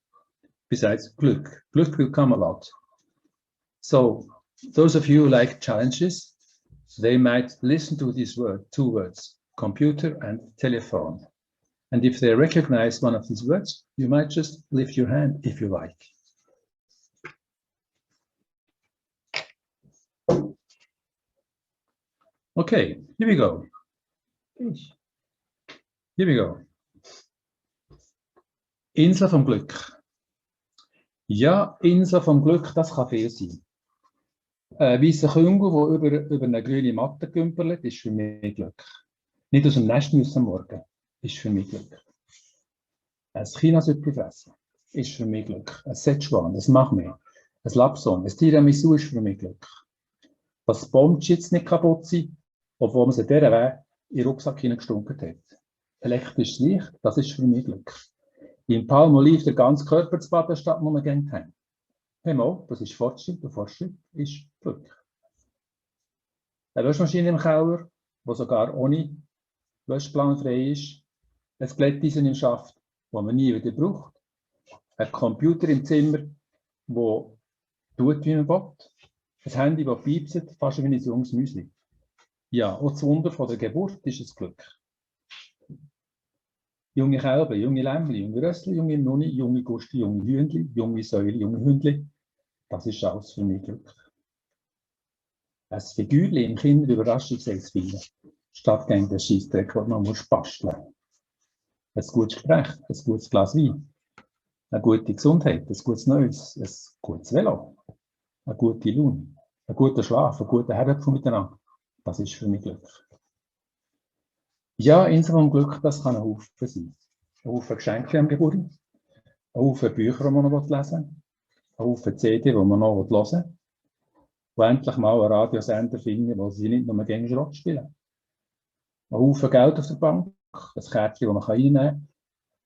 S1: Besides Glück. Glück will come a lot. So those of you who like challenges, they might listen to these two words, computer and telephone. And if they recognize one of these words, you might just lift your hand if you like. Okay, here we go. Here we go. Insel vom Glück. Ja, Insel vom Glück, das kann viel sein. Ein weisser Küngel, der über eine grüne Matte gümpelt, ist für mich Glück. Nicht aus dem Nest müssen am Morgen, ist für mich Glück. Ein Chinasüppli fressen, ist für mich Glück. Ein Szechuan, das macht mich. Ein Lapsang, ein Tiramisu ist für mich Glück. Dass die Bombchips nicht kaputt sind, obwohl man sie dieser Weg in den Rucksack hineingestunkert hat. Elektrisches Licht, das ist für mich Glück. Im Palmolive den ganzen Körper zu baden, statt nur gegen Hände. Hey mal, das ist Fortschritt, und Fortschritt ist Glück. Eine Waschmaschine im Keller, die sogar ohne Waschplan frei ist. Ein Glätteisen im Schaft, das man nie wieder braucht. Ein Computer im Zimmer, der tut, wie man will. Ein Handy, das piepst, fast wie ein junges Müsli. Ja, auch das Wunder von der Geburt ist ein Glück. Junge Kälber, junge Lämmli, junge Rössli, junge Nuni, junge Gusti, junge Hühnli, junge Säule, junge Hündli. Das ist alles für mich Glück. Ein Figürchen im Kinderüberraschungsexfilm, statt gegen den Scheissdreck, den man basteln muss. Ein gutes Gespräch, ein gutes Glas Wein, eine gute Gesundheit, ein gutes Neues, ein gutes Velo, eine gute Laune, ein guter Schlaf, ein guter Herrenpfund miteinander. Das ist für mich Glück. Ja, insgesamt Glück, das kann ein Haufen sein. Ein Haufen Geschenke am Geburt, ein Haufen Bücher, die man noch lesen will, ein Haufen CD, die man noch hören will, und endlich mal einen Radiosender finden, wo sie nicht nur gegen Schrott spielen. Ein Haufen Geld auf der Bank, ein Kärtchen, das man reinnehmen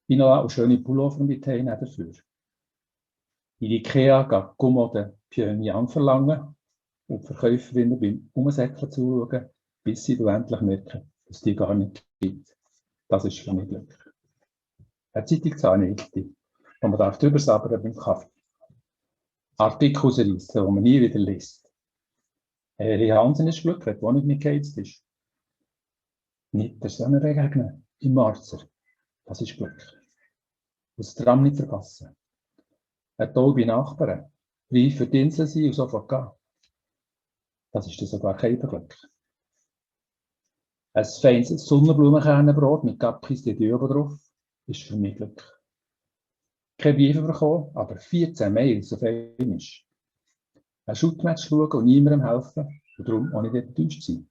S1: kann, und schöne Pullover mit reinnehmen dafür. In Ikea geht Kommode Pyongyang verlangen und die Verkäuferinnen beim Umsäckeln zuschauen, bis sie endlich merken, dass die gar nicht gibt. Das ist für mich Glück. Eine Zeitungsanhälfte, die man drüber sabbern beim Kaffee. Artikel rausreißen, die man nie wieder liest. Harry Hansen ist Glück, wenn die Wohnung nicht geheizt ist. Nicht der Sonne regnen im Marzer. Das ist Glück. Das Tram nicht verpassen. Eine taube Nachbarn, reif für die Insel sein und sofort gehen. Das ist dann sogar kein Glück. Ein feines Sonnenblumenkernenbrot mit Gapkis de Dieu drauf ist für mich Glück. Kein Briefe bekommen, aber 14 Mails auf einmal. Ein Shootmatch schauen und niemandem helfen und darum auch nicht enttäuscht sein.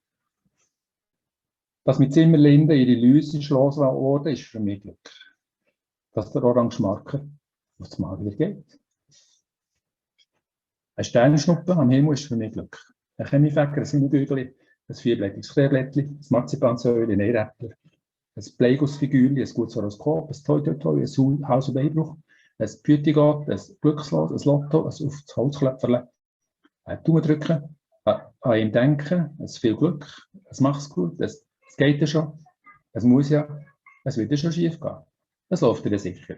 S1: Dass mit Zimmerlinden ihre Läuse geschlossen worden ist für mich Glück. Dass der Orange Marker auf das Mal wieder geht. Ein Sternschnuppe am Himmel ist für mich Glück. Ein Chemiefäcker, ein Sinnegügeli, ein vierblättiges Kleeblättli, ein Marzipansäule, ein Eiräppler, ein Bleigussfigürli, ein gutes Horoskop, ein Toi-Toi-Toi, ein Haus- und Beibruch, ein Pütigot, ein Glückslos, ein Lotto, ein auf das Holzklöpferle, ein Daumen drücken, an ihm denken, ein viel Glück, es macht's gut, es geht ja schon, es muss ja, es wird ja schon schief gehen. Es läuft dir sicher.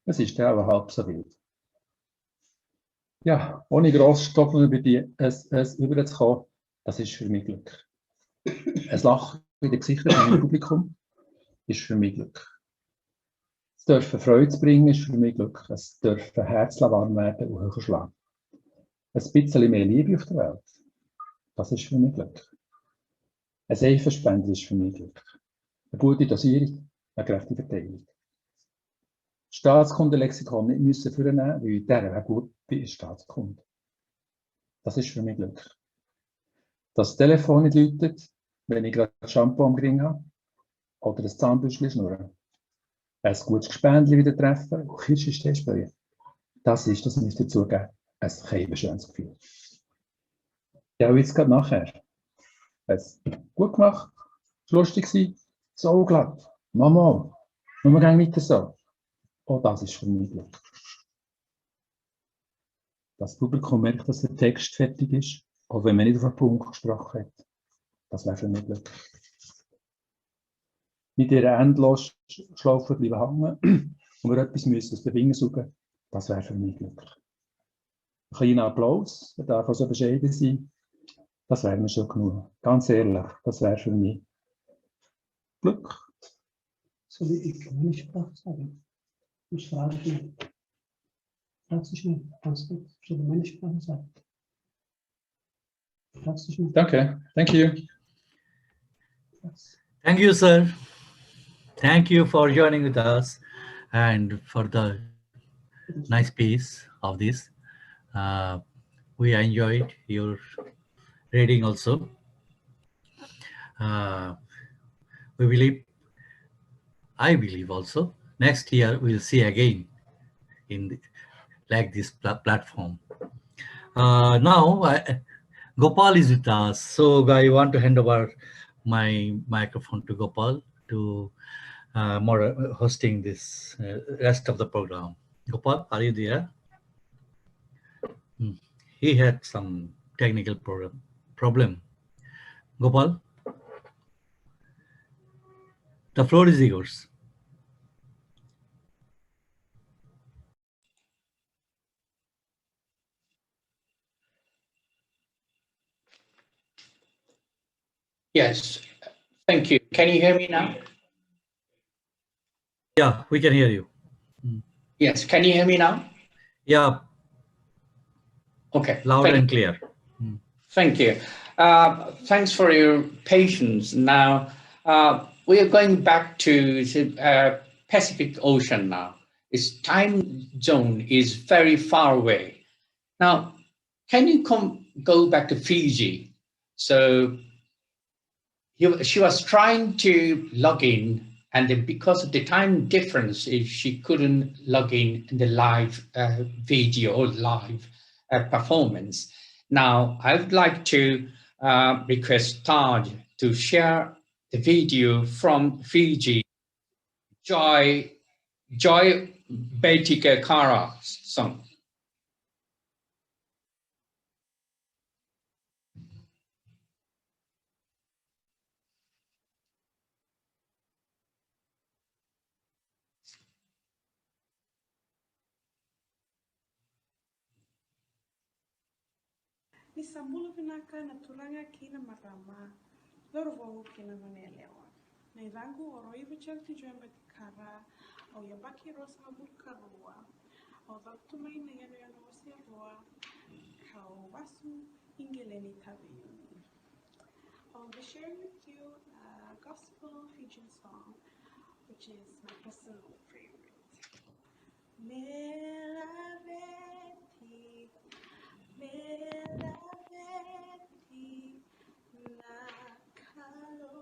S1: Es ist ja auch halb so wild. Ja, ohne gross Stoppen überzukommen, das ist für mich Glück. Ein Lachen in den Gesichtern vom Publikum ist für mich Glück. Es dürfen Freude zu bringen ist für mich Glück. Es dürfen Herzen warm werden und höher schlagen. Ein bisschen mehr Liebe auf der Welt, das ist für mich Glück. Ein Seifenspender ist für mich Glück. Eine gute Dosierung, eine gerechte Verteilung. Das Staatskundelexikon nicht müssen vornehmen, weil der gut ist Staatskunde. Das ist für mich Glück. Dass das Telefon nicht läutet, wenn ich gerade Shampoo am Ring habe, oder das Zahnbürstchen schnurren. Ein gutes Gespendli wieder treffen und Kirschenstee spähen. Das müsst ihr zugeben, ein schönes Gefühl. Ja, jetzt gerade nachher. Es gut gemacht, es war lustig, so glatt. Mama, wir gehen weiter so. Oh, das ist für mich Glück. Das Publikum merkt, dass der Text fertig ist, auch wenn man nicht auf den Punkt gesprochen hat. Das wäre für mich Glück. Mit ihrer endlos Schlaufe bleiben hängen und wir etwas müssen aus den Fingern suchen, das wäre für mich Glück. Ein kleiner Applaus, der darf also bescheiden sein, das wäre mir schon genug. Ganz ehrlich, das wäre für mich Glück.
S3: Soll ich meine Sprache sagen? Ich frage dich. Fragst dich mal, kannst du meine Sprache sagen? Fragst dich mal.
S1: Danke, thank you.
S2: Thank you, sir. Thank you for joining with us and for the nice piece of this. We enjoyed your reading also. I believe also, next year we'll see again like this platform. Now, Gopal is with us. So I want to hand over my microphone to Gopal to hosting this rest of the program. Gopal, are you there? He had some technical problem. Gopal, the floor is yours.
S5: Yes, thank you. Can you hear me now?
S2: Yeah, we can hear you.
S5: Yes, can you hear me now?
S2: Yeah.
S5: Okay.
S2: Loud and clear.
S5: Thank you. Thanks for your patience. Now, we are going back to the Pacific Ocean now. Its time zone is very far away. Now, can you go back to Fiji? So she was trying to log in, and then because of the time difference, she couldn't log in the live video or live performance. Now, I would like to request Taj to share the video from Fiji, Joy Betika Kara song.
S12: Ni sambulu vinaka na tulanga kina marama, lorvo kina manelewa. Na irangu oroivu chelti jembe kara, au yabaki rosa burkarua, au daktumai na yano yano wasirua, kau wasu ingeleni tabiuni. I'll be sharing with you a gospel Fijian song, which is my personal favorite. Melaveti, Melaveti, Nakalo,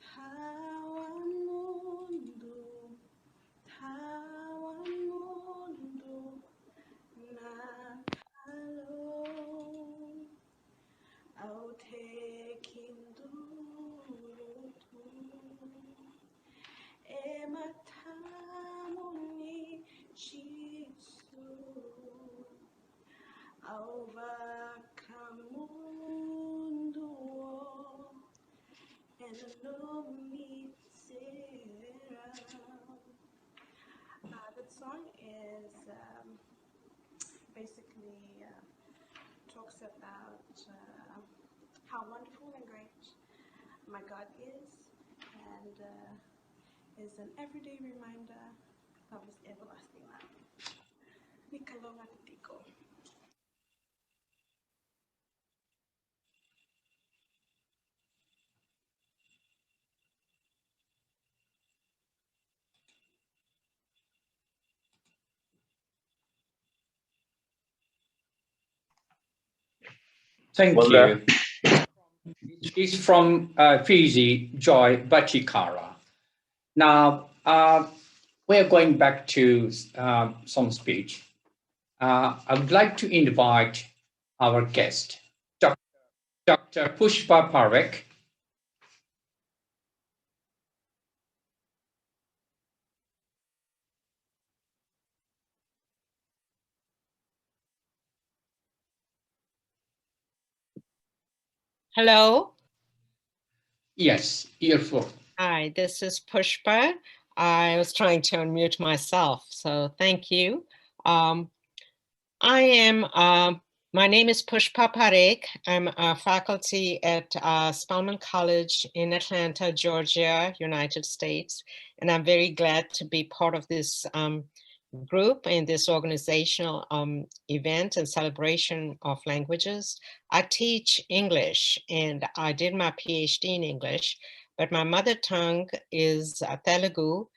S12: Tawan Mundu, Nakalo, Autekindurutu, Ematamuni Chisu, Auvacamundo, and Lomitera. That song is basically talks about how wonderful and great my God is, and is an everyday reminder of His everlasting love. Nikaloma Tiko.
S5: Thank you. It's from Fiji, Joy Bachikara. Now, we're going back to some speech. I would like to invite our guest, Dr. Pushpa Parekh.
S22: Hello.
S5: Yes, earphone.
S22: Hi, this is Pushpa. I was trying to unmute myself, so thank you. My name is Pushpa Parekh. I'm a faculty at Spelman College in Atlanta, Georgia, United States, and I'm very glad to be part of this group in this organizational event and celebration of languages. I teach English, and I did my PhD in English, but my mother tongue is Telugu.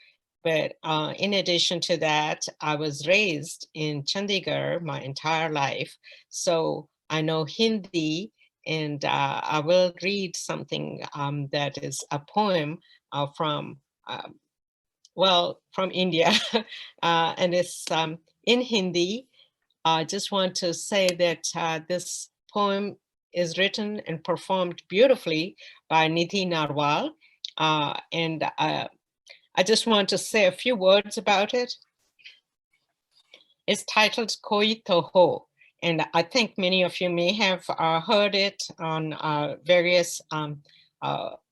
S22: But in addition to that, I was raised in Chandigarh my entire life. So I know Hindi, and I will read something that is a poem from well, from India, and it's in Hindi. I just want to say that this poem is written and performed beautifully by Nidhi Narwal. And I just want to say a few words about it. It's titled Koi To Ho. And I think many of you may have heard it on various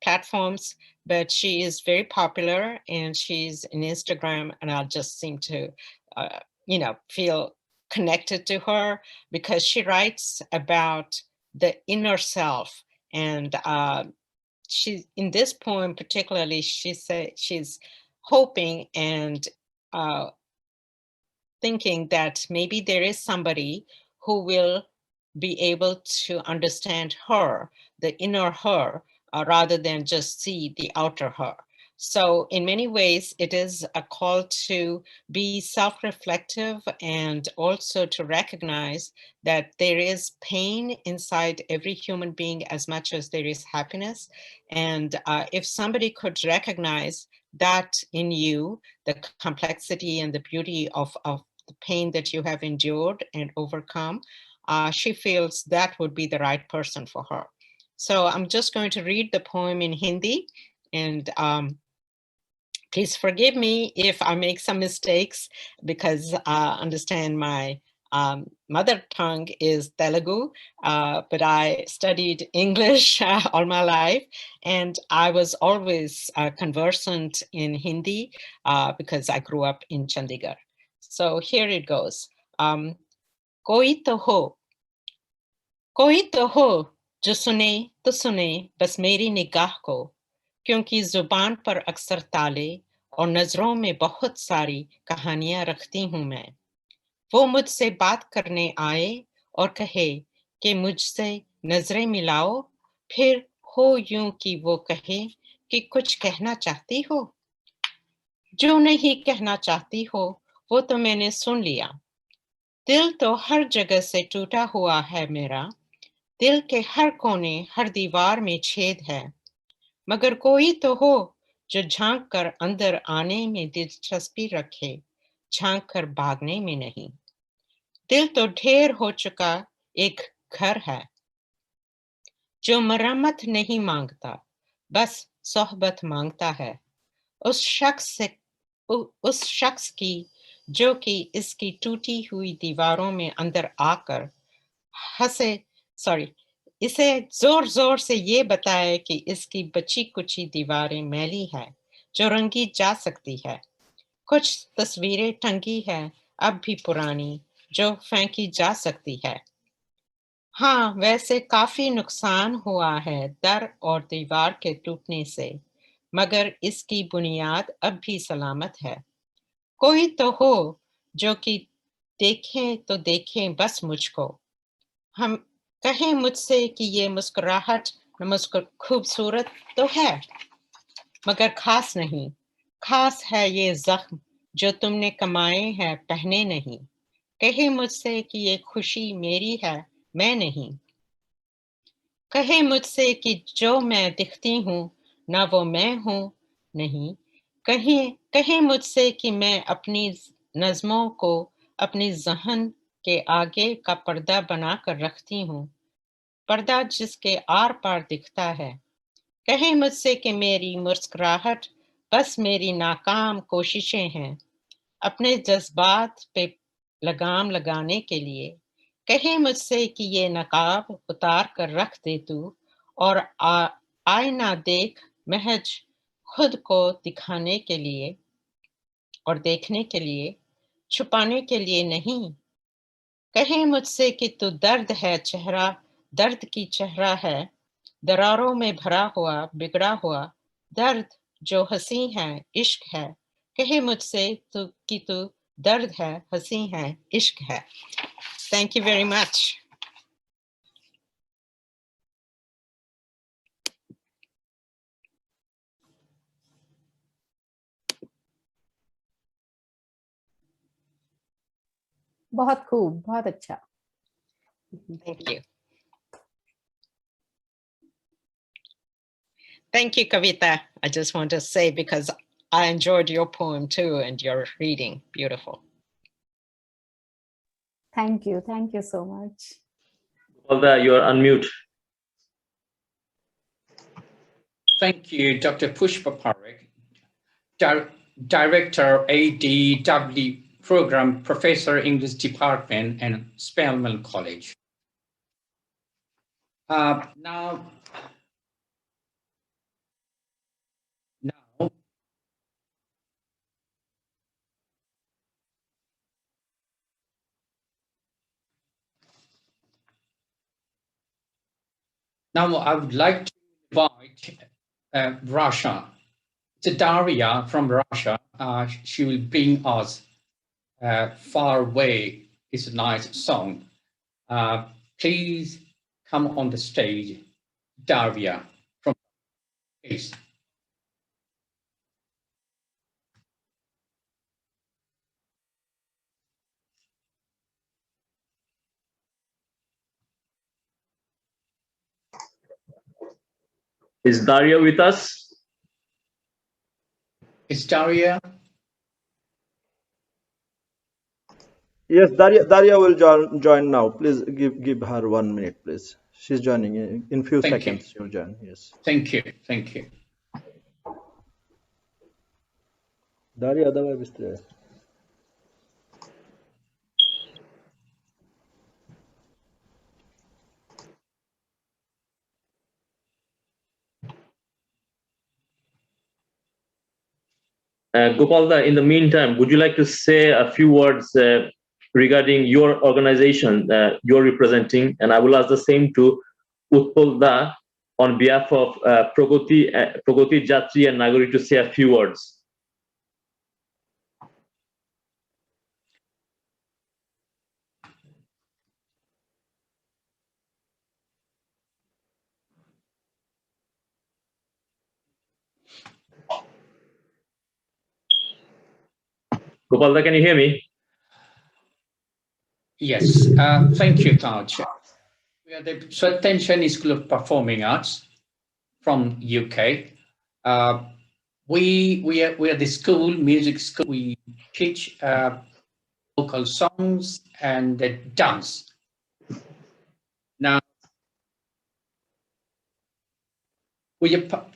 S22: platforms, but she is very popular and she's in Instagram, and I just seem to, feel connected to her because she writes about the inner self. And she, in this poem particularly, she said she's hoping and thinking that maybe there is somebody who will be able to understand her, the inner her, rather than just see the outer her. So in many ways, it is a call to be self-reflective and also to recognize that there is pain inside every human being as much as there is happiness. And if somebody could recognize that in you, the complexity and the beauty of the pain that you have endured and overcome, she feels that would be the right person for her. So I'm just going to read the poem in Hindi, and please forgive me if I make some mistakes, because I understand my mother tongue is Telugu, but I studied English all my life, and I was always conversant in Hindi because I grew up in Chandigarh. So here it goes. Koi to ho, jo sune to sune, bas meri nigah ko, क्योंकि जुबान पर अक्सर ताले और नजरों में बहुत सारी कहानियां रखती हूं मैं। वो मुझसे बात करने आए और कहे कि मुझसे नजरें मिलाओ, फिर हो यूं कि वो कहे कि कुछ कहना चाहती हो। जो नहीं कहना चाहती हो वो तो मैंने सुन लिया। दिल तो हर जगह से टूटा हुआ है मेरा, दिल के हर कोने हर दीवार में छेद है, मगर कोई तो हो जो झांक कर अंदर आने में दिलचस्पी रखे, झांक कर भागने में नहीं। दिल तो ढेर हो चुका एक घर है जो मरम्मत नहीं मांगता, बस सोहबत मांगता है। उस शख्स की जो कि इसकी टूटी हुई दीवारों में अंदर आकर इसे जोर जोर से ये बताए कि इसकी बची कुची दीवारें मैली है जो रंगी जा सकती है। कुछ तस्वीरें टंगी है अब भी पुरानी जो फेंकी जा सकती है। हाँ, वैसे काफी नुकसान हुआ है दर और दीवार के टूटने से, मगर इसकी बुनियाद अब भी सलामत है। कोई तो हो जो कि देखें तो देखें बस मुझको, हम कहें मुझसे कि ये मुस्कुराहट खूबसूरत तो है मगर खास नहीं, खास है ये जख्म जो तुमने कमाए हैं पहने नहीं। कहे मुझसे कि ये खुशी मेरी है मैं नहीं, कहे मुझसे कि जो मैं दिखती हूँ ना वो मैं हूँ नहीं। कहे मुझसे कि मैं अपनी नज़्मों को अपनी ज़हन के आगे का पर्दा बना कर रखती हूँ, पर्दा जिसके आर पार दिखता है। कहे मुझसे कि मेरी मुस्कुराहट बस मेरी नाकाम कोशिशें हैं अपने जज्बात पे लगाम लगाने के लिए। कहे मुझसे कि ये नकाब उतार कर रख दे तू और आईना देख महज खुद को दिखाने के लिए और देखने के लिए, छुपाने के लिए नहीं। कहे मुझसे कि तू दर्द है चेहरा, दर्द की चेहरा है, दरारों में भरा हुआ बिगड़ा हुआ दर्द जो हंसी है इश्क है। कहे मुझसे कि तू दर्द है हंसी है इश्क है। Thank you very much.
S21: बहुत खूब, बहुत अच्छा।
S22: Thank you. Thank you, Kavita. I just want to say, because I enjoyed your poem too and your reading. Beautiful.
S21: Thank you so much.
S4: Gopalda, you are unmute.
S5: Thank you, Dr. Pushpa Parekh, Director, ADW Program, Professor, English Department, and Spelman College. Now, I would like to invite Russia. It's Daria from Russia. She will bring us Far Away. It's a nice song. Please come on the stage, Daria from please.
S4: Is Daria with us?
S5: Is Daria?
S11: Yes, Daria will join now. Please give her 1 minute, please. She's joining in few seconds. She'll join. Yes.
S5: Thank you.
S11: Daria, давай быстрее.
S4: Gopalda, in the meantime, would you like to say a few words regarding your organization you're representing? And I will ask the same to Utpalda on behalf of Progotir Jatree and Nagorik to say a few words. Gopalda, can you hear me?
S5: Yes, thank you, Taj. We are the Soytten School of Performing Arts from UK. We are the school, music school. We teach local songs and dance. Now,
S21: музыка.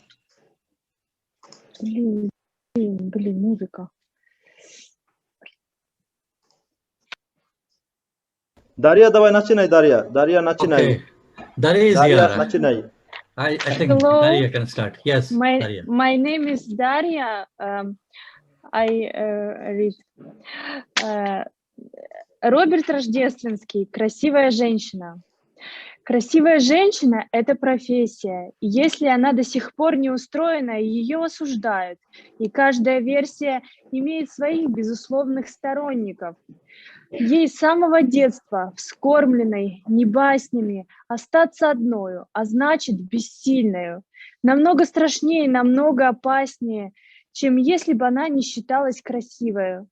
S11: Daria, давай начинай, Daria. Daria, начинай.
S2: Okay. Daria is
S11: Daria,
S2: here.
S11: начинай.
S2: I think
S21: Hello.
S2: Daria can start. Yes, Daria.
S21: My name is Daria. I read. Роберт Рождественский «Красивая женщина». Красивая женщина – это профессия. И если она до сих пор не устроена, ее осуждают. И каждая версия имеет своих безусловных сторонников. Ей с самого детства, вскормленной, не баснями, остаться одною, а значит бессильною. Намного страшнее, намного опаснее, чем если бы она не считалась красивой.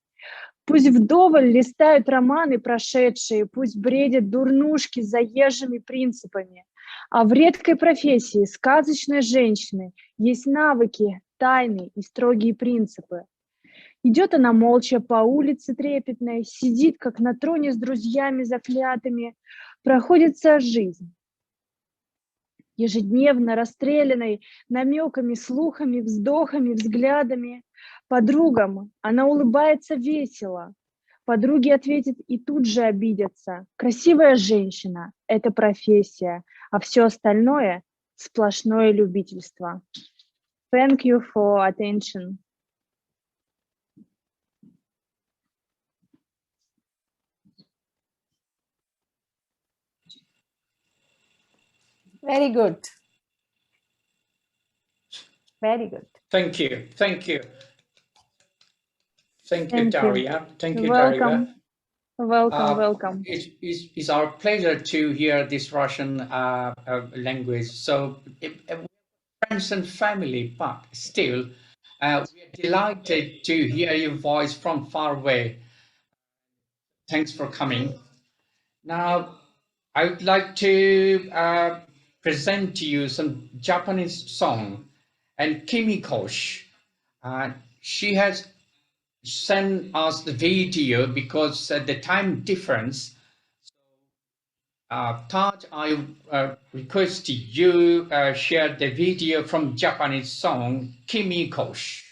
S21: Пусть вдоволь листают романы прошедшие, пусть бредят дурнушки с заезжими принципами. А в редкой профессии сказочной женщины есть навыки, тайны и строгие принципы. Идет она молча по улице трепетной, сидит, как на троне с друзьями заклятыми, проходится жизнь. Ежедневно расстрелянной намеками, слухами, вздохами, взглядами. Подругам она улыбается весело. Подруги ответят и тут же обидятся. Красивая женщина – это профессия, а все остальное – сплошное любительство. Thank you for attention. Very good. Very good.
S5: Thank you. Thank you, Daria. Thank you,
S21: Welcome.
S5: Daria.
S21: Welcome.
S5: It's our pleasure to hear this Russian language. So, friends and family, but still, we are delighted to hear your voice from far away. Thanks for coming. Now, I would like to present to you some Japanese song and Kimikosh. she has sent us the video because the time difference. Taj, I request you share the video from Japanese song Kimi Kosh.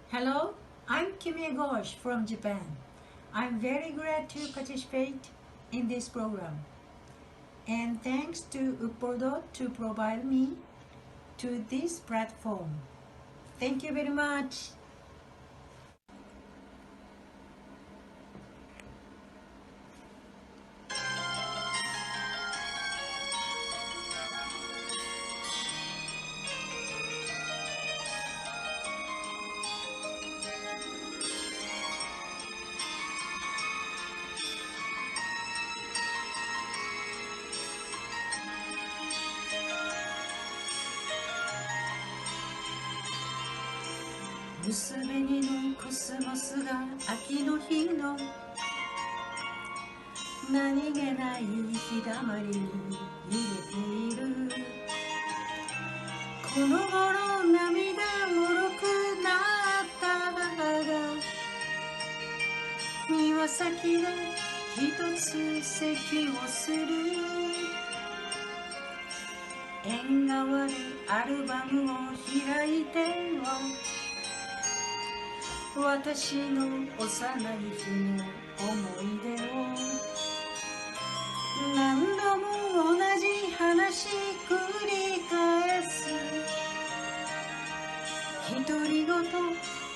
S7: Hello, I'm Kimi Ghosh from Japan. I'm very glad to participate in this program. And thanks to Uppodo to provide me to this platform. Thank you very much.薄紅のコスモスが秋の日の何気ない日だまりに揺れている。この頃涙もろくなった母が庭先で一つ席をする。縁側でアルバムを開いては私の幼い日の思い出を何度も同じ話繰り返す。独り言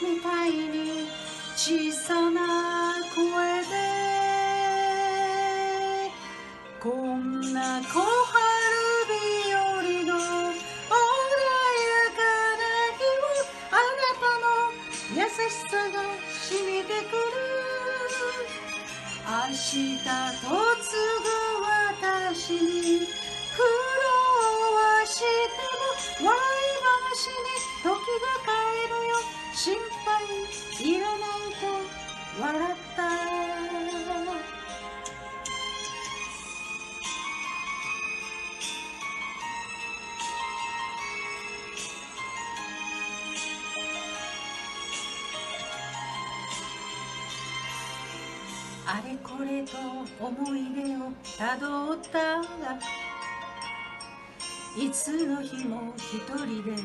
S7: みたいに小さな声でこんな小春日和の穏やかな日をあなたの優しさが染みてくる。明日と継ぐ私に苦労はしても笑い話に時が帰るよ。心配いらないと笑った。あれこれと思い出をたどったがいつの日も一人では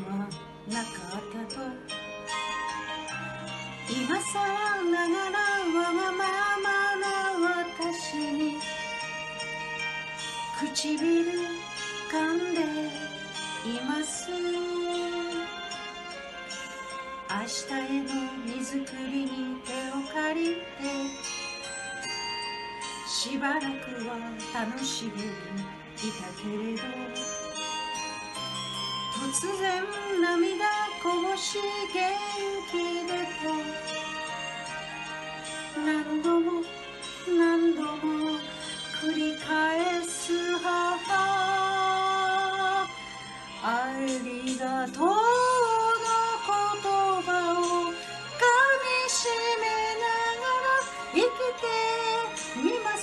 S7: なかったと。今さらながらわがままな私に唇噛んでいます。明日への荷造りに手を借りてしばらくは楽しげにいたけれど突然涙こぼし元気でと何度も何度も繰り返す母。ありがとうの言葉を噛みしめながら生きてみます。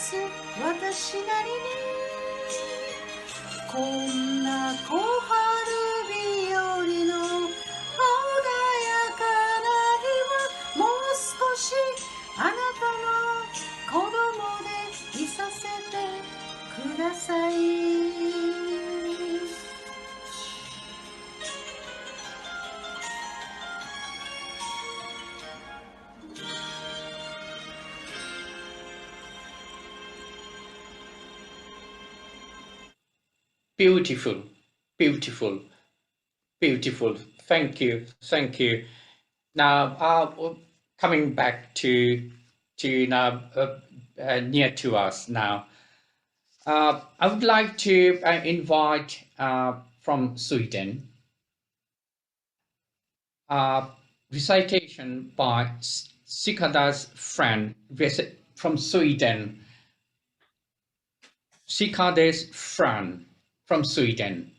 S7: 私なりにこんな小春日和の穏やかな日はもう少しあなたの子供でいさせてください。
S5: Beautiful, beautiful, beautiful. Thank you, thank you. Now, coming back to now near to us now. I would like to invite from Sweden recitation by Sikada's friend from Sweden. Sikada's friend from Sweden.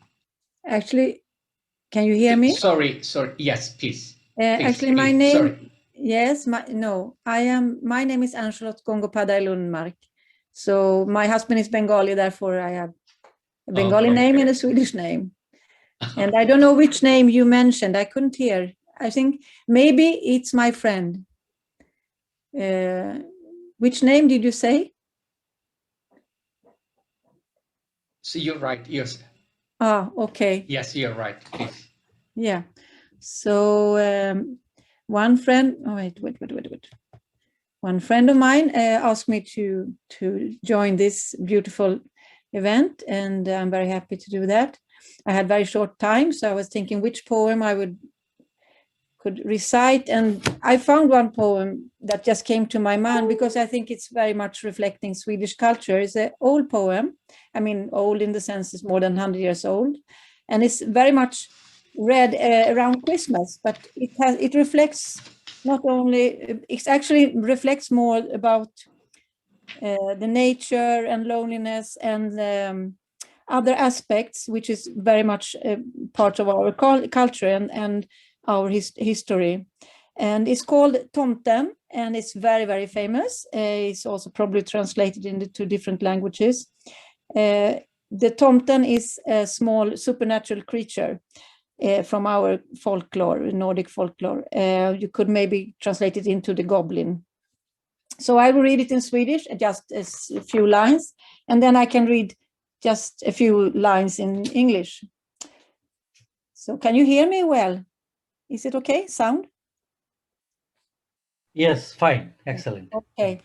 S8: Actually, can you hear me?
S5: Sorry, yes, please.
S7: Actually, my name,
S5: sorry.
S7: yes, my name is Ann-Charlotte Gongopadai Lundmark. So my husband is Bengali, therefore I have a Bengali name and a Swedish name. And I don't know which name you mentioned. I couldn't hear. I think maybe it's my friend. Which name did you say?
S5: So you're right, yes.
S7: Ah, okay.
S5: Yes, you're right, please.
S7: Yeah. So one friend, wait. One friend of mine asked me to join this beautiful event, and I'm very happy to do that. I had very short time, so I was thinking which poem I could recite, and I found one poem that just came to my mind because I think it's very much reflecting Swedish culture. It's an old poem. I mean, old in the sense it's more than 100 years old, and it's very much read around Christmas, but it reflects not only, it actually reflects more about the nature and loneliness and other aspects, which is very much part of our culture and our history. And it's called Tomten, and it's very, very famous. It's also probably translated into different languages. The Tomten is a small supernatural creature from our folklore, Nordic folklore. You could maybe translate it into the goblin. So I will read it in Swedish, just a few lines, and then I can read just a few lines in English. So can you hear me well? Is it okay, sound?
S2: Yes, fine, excellent.
S7: Okay.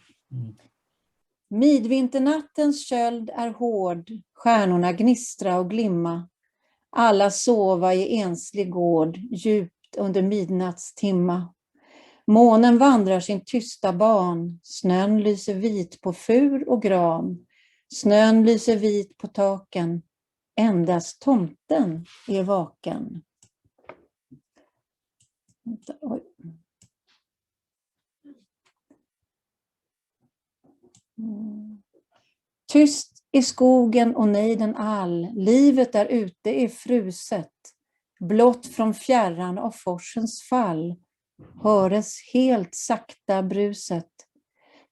S7: Midvinternattens köld är hård, stjärnorna gnistra och glimma. Alla sova i enslig gård, djupt under midnattstimma. Månen vandrar sin tysta ban, snön lyser vit på fur och gran. Snön lyser vit på taken, endast tomten är vaken. Tyst i skogen och nejden all, livet där ute är fruset. Blott från fjärran av forsens fall höres helt sakta bruset.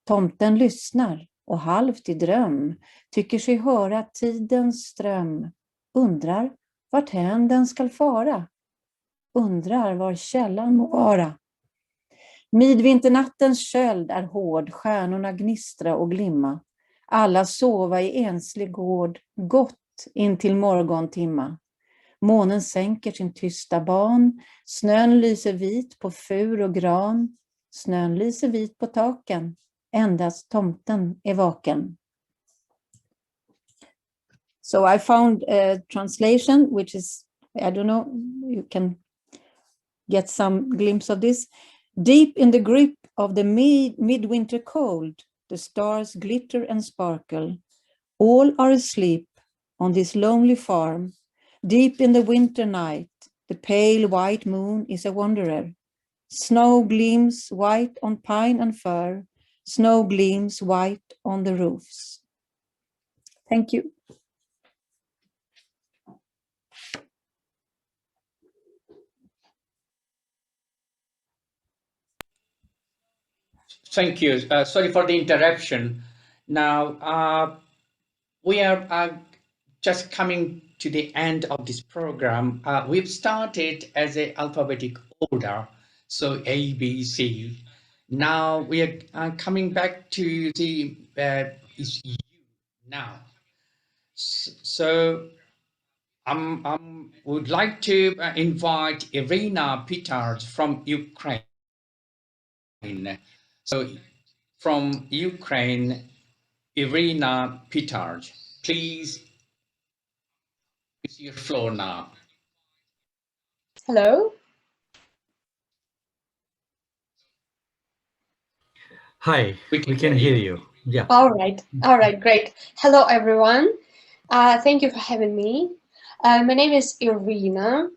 S7: Tomten lyssnar och halvt i dröm tycker sig höra tidens ström. Undrar vart hän den skall fara. Undrar var källan må vara. Midvinternattens köld är hård, stjärnorna gnistra och glimma. Alla sova i enslig gård, gott in till morgontimma. Månen sänker sin tysta ban, snön lyser vit på fur och gran. Snön lyser vit på taken, endast tomten är vaken. So I found a translation, which is, I don't know, you can get some glimpse of this. Deep in the grip of the midwinter cold, the stars glitter and sparkle. All are asleep on this lonely farm. Deep in the winter night, the pale white moon is a wanderer. Snow gleams white on pine and fir. Snow gleams white on the roofs. Thank you.
S5: Thank you. Sorry for the interruption. Now, we are just coming to the end of this program. We've started as an alphabetic order, so A, B, C. Now we are coming back to the is U now. So would like to invite Irina Pitarz from Ukraine. So from Ukraine, Irina Pitarz, please, it's your floor now.
S8: Hello.
S2: Hi, we can hear you. Yeah.
S8: All right, great. Hello, everyone. Thank you for having me. My name is Irina.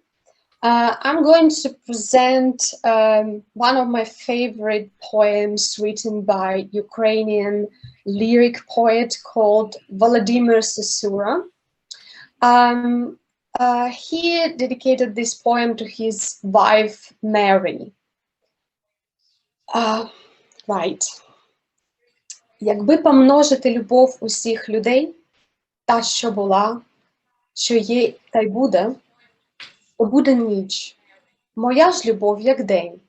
S8: I'm going to present one of my favorite poems written by Ukrainian lyric poet called Volodymyr Sosura. He dedicated this poem to his wife, Mary. Right. Якби помножити любов усіх людей, та, що була, що є та й буде, то буде ніч. Моя ж любов, як день.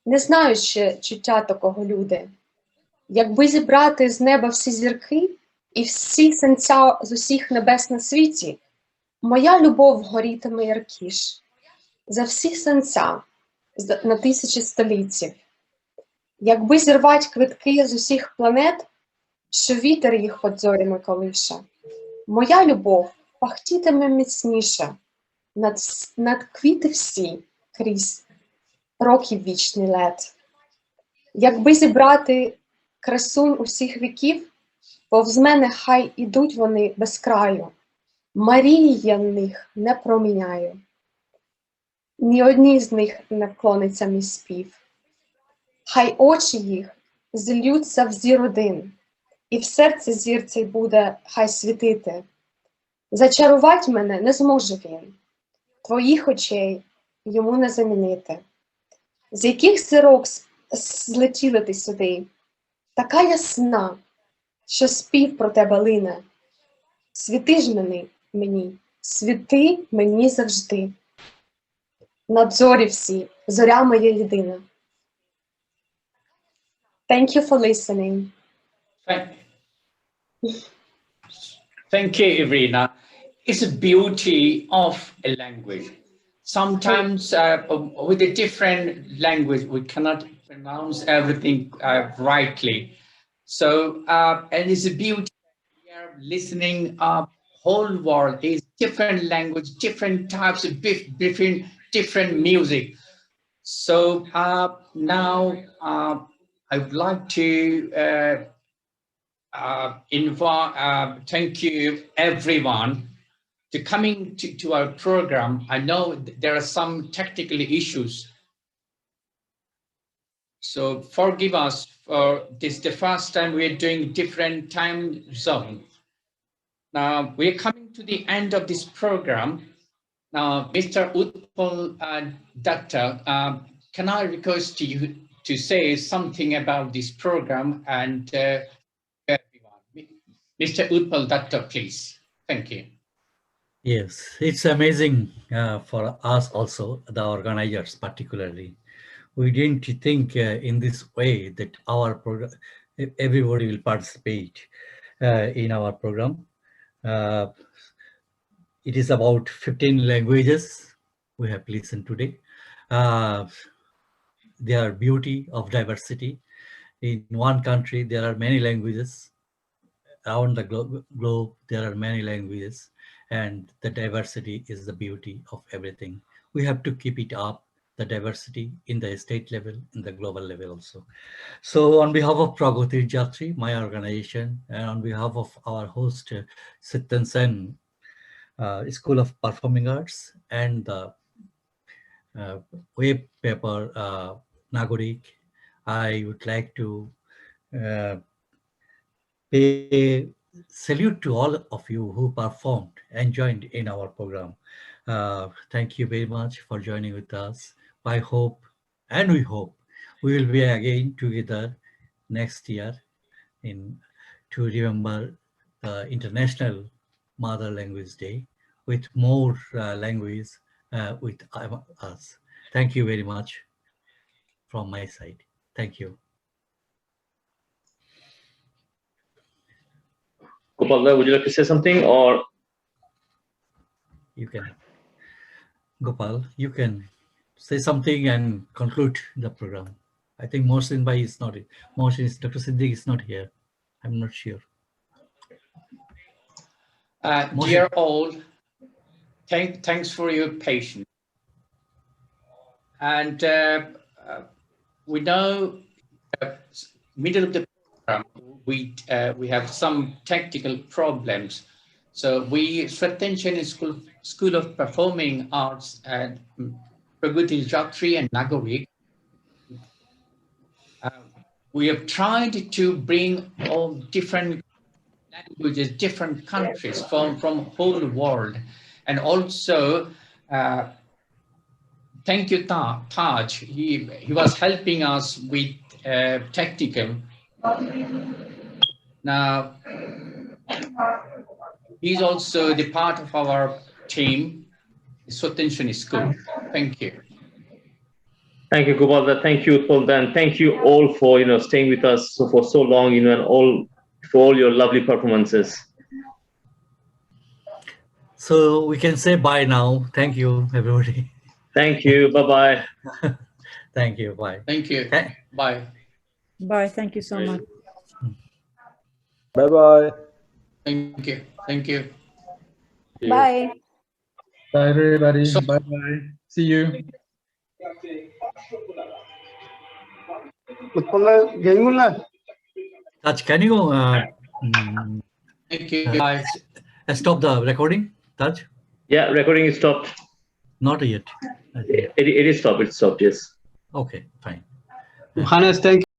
S8: Не знаю ще чуття такого люди. Якби зібрати з неба всі зірки і всі сонця з усіх небес на світі, моя любов горітиме яркіш. За всі сонця на тисячі століттів. Якби зірвать квитки з усіх планет, що вітер їх під зорями колише, моя любов пахтітиме міцніше над квіти всі крізь років вічний лед. Якби зібрати красунь усіх віків, повз мене хай ідуть вони без краю. Марії я в них не проміняю. Ні одній з них не вклониться мій спів. Хай очі їх злються в зір один, і в серці зір цей буде хай світити. Зачарувати мене не зможе він, твоїх очей йому не замінити. З яких зірок злетіли ти сюди? Така ясна, що спів про тебе лине. Світи ж мені, світи мені завжди. Над зорі всі, зоря моя єдина. Thank you for listening.
S5: Thank you, Irina. It's a beauty of a language. Sometimes with a different language, we cannot pronounce everything rightly. So, and it's a beauty. We are listening whole world. There's different language, different types of different music. So now I would like to thank you everyone to coming to our program. I know there are some technical issues, so forgive us for this. The first time we are doing different time zone. Now we are coming to the end of this program. Now, Mr. Utpal Datta, can I request you to say something about this program and everyone? Mr. Utpal Datta, please. Thank you.
S2: Yes, it's amazing for us also, the organizers particularly. We didn't think in this way that our program, everybody will participate in our program. It is about 15 languages we have listened today. Their beauty of diversity. In one country, there are many languages. Around the globe, there are many languages, and the diversity is the beauty of everything. We have to keep it up, the diversity in the state level, in the global level also. So on behalf of Progotir Jatree, my organization, and on behalf of our host, Soytten School of Performing Arts, and the web paper Nagorik, I would like to pay salute to all of you who performed and joined in our program. Thank you very much for joining with us. I hope, and we hope, we will be again together next year to remember the International Mother Language Day with more language with us. Thank you very much from my side. Thank you.
S4: Gopal, would you like to say something, or?
S2: You can. Gopal, you can say something and conclude the program. I think Mohsin Bhai is not, Dr. Siddiq is not here. I'm not sure.
S5: Dear all, thanks for your patience. And we know middle of the program, we have some technical problems. So we, Soytten School of Performing Arts at Progotir Jatree and Nagorik, we have tried to bring all different languages, different countries from whole world. And also, thank you, Taj. He was helping us with technical. Now, he's also the part of our team, Soytten School. Thank you.
S4: Thank you, Gopal. Thank you, Utpal. And thank you all for staying with us for so long, and for all your lovely performances.
S2: So we can say bye now. Thank you, everybody.
S4: Thank you. Bye-bye.
S2: Thank you. Bye.
S5: Thank you. Bye.
S6: Bye. Thank you so much.
S11: Bye-bye.
S5: Thank you. Thank you.
S21: Bye.
S1: Bye, everybody. Bye-bye. See you.
S2: Taj, can you
S5: thank you, guys.
S2: Stop the recording, Taj?
S4: Yeah, recording is stopped.
S2: Not yet.
S4: It is stopped. It's stopped, yes.
S2: Okay, fine.
S9: Hannes, thank you.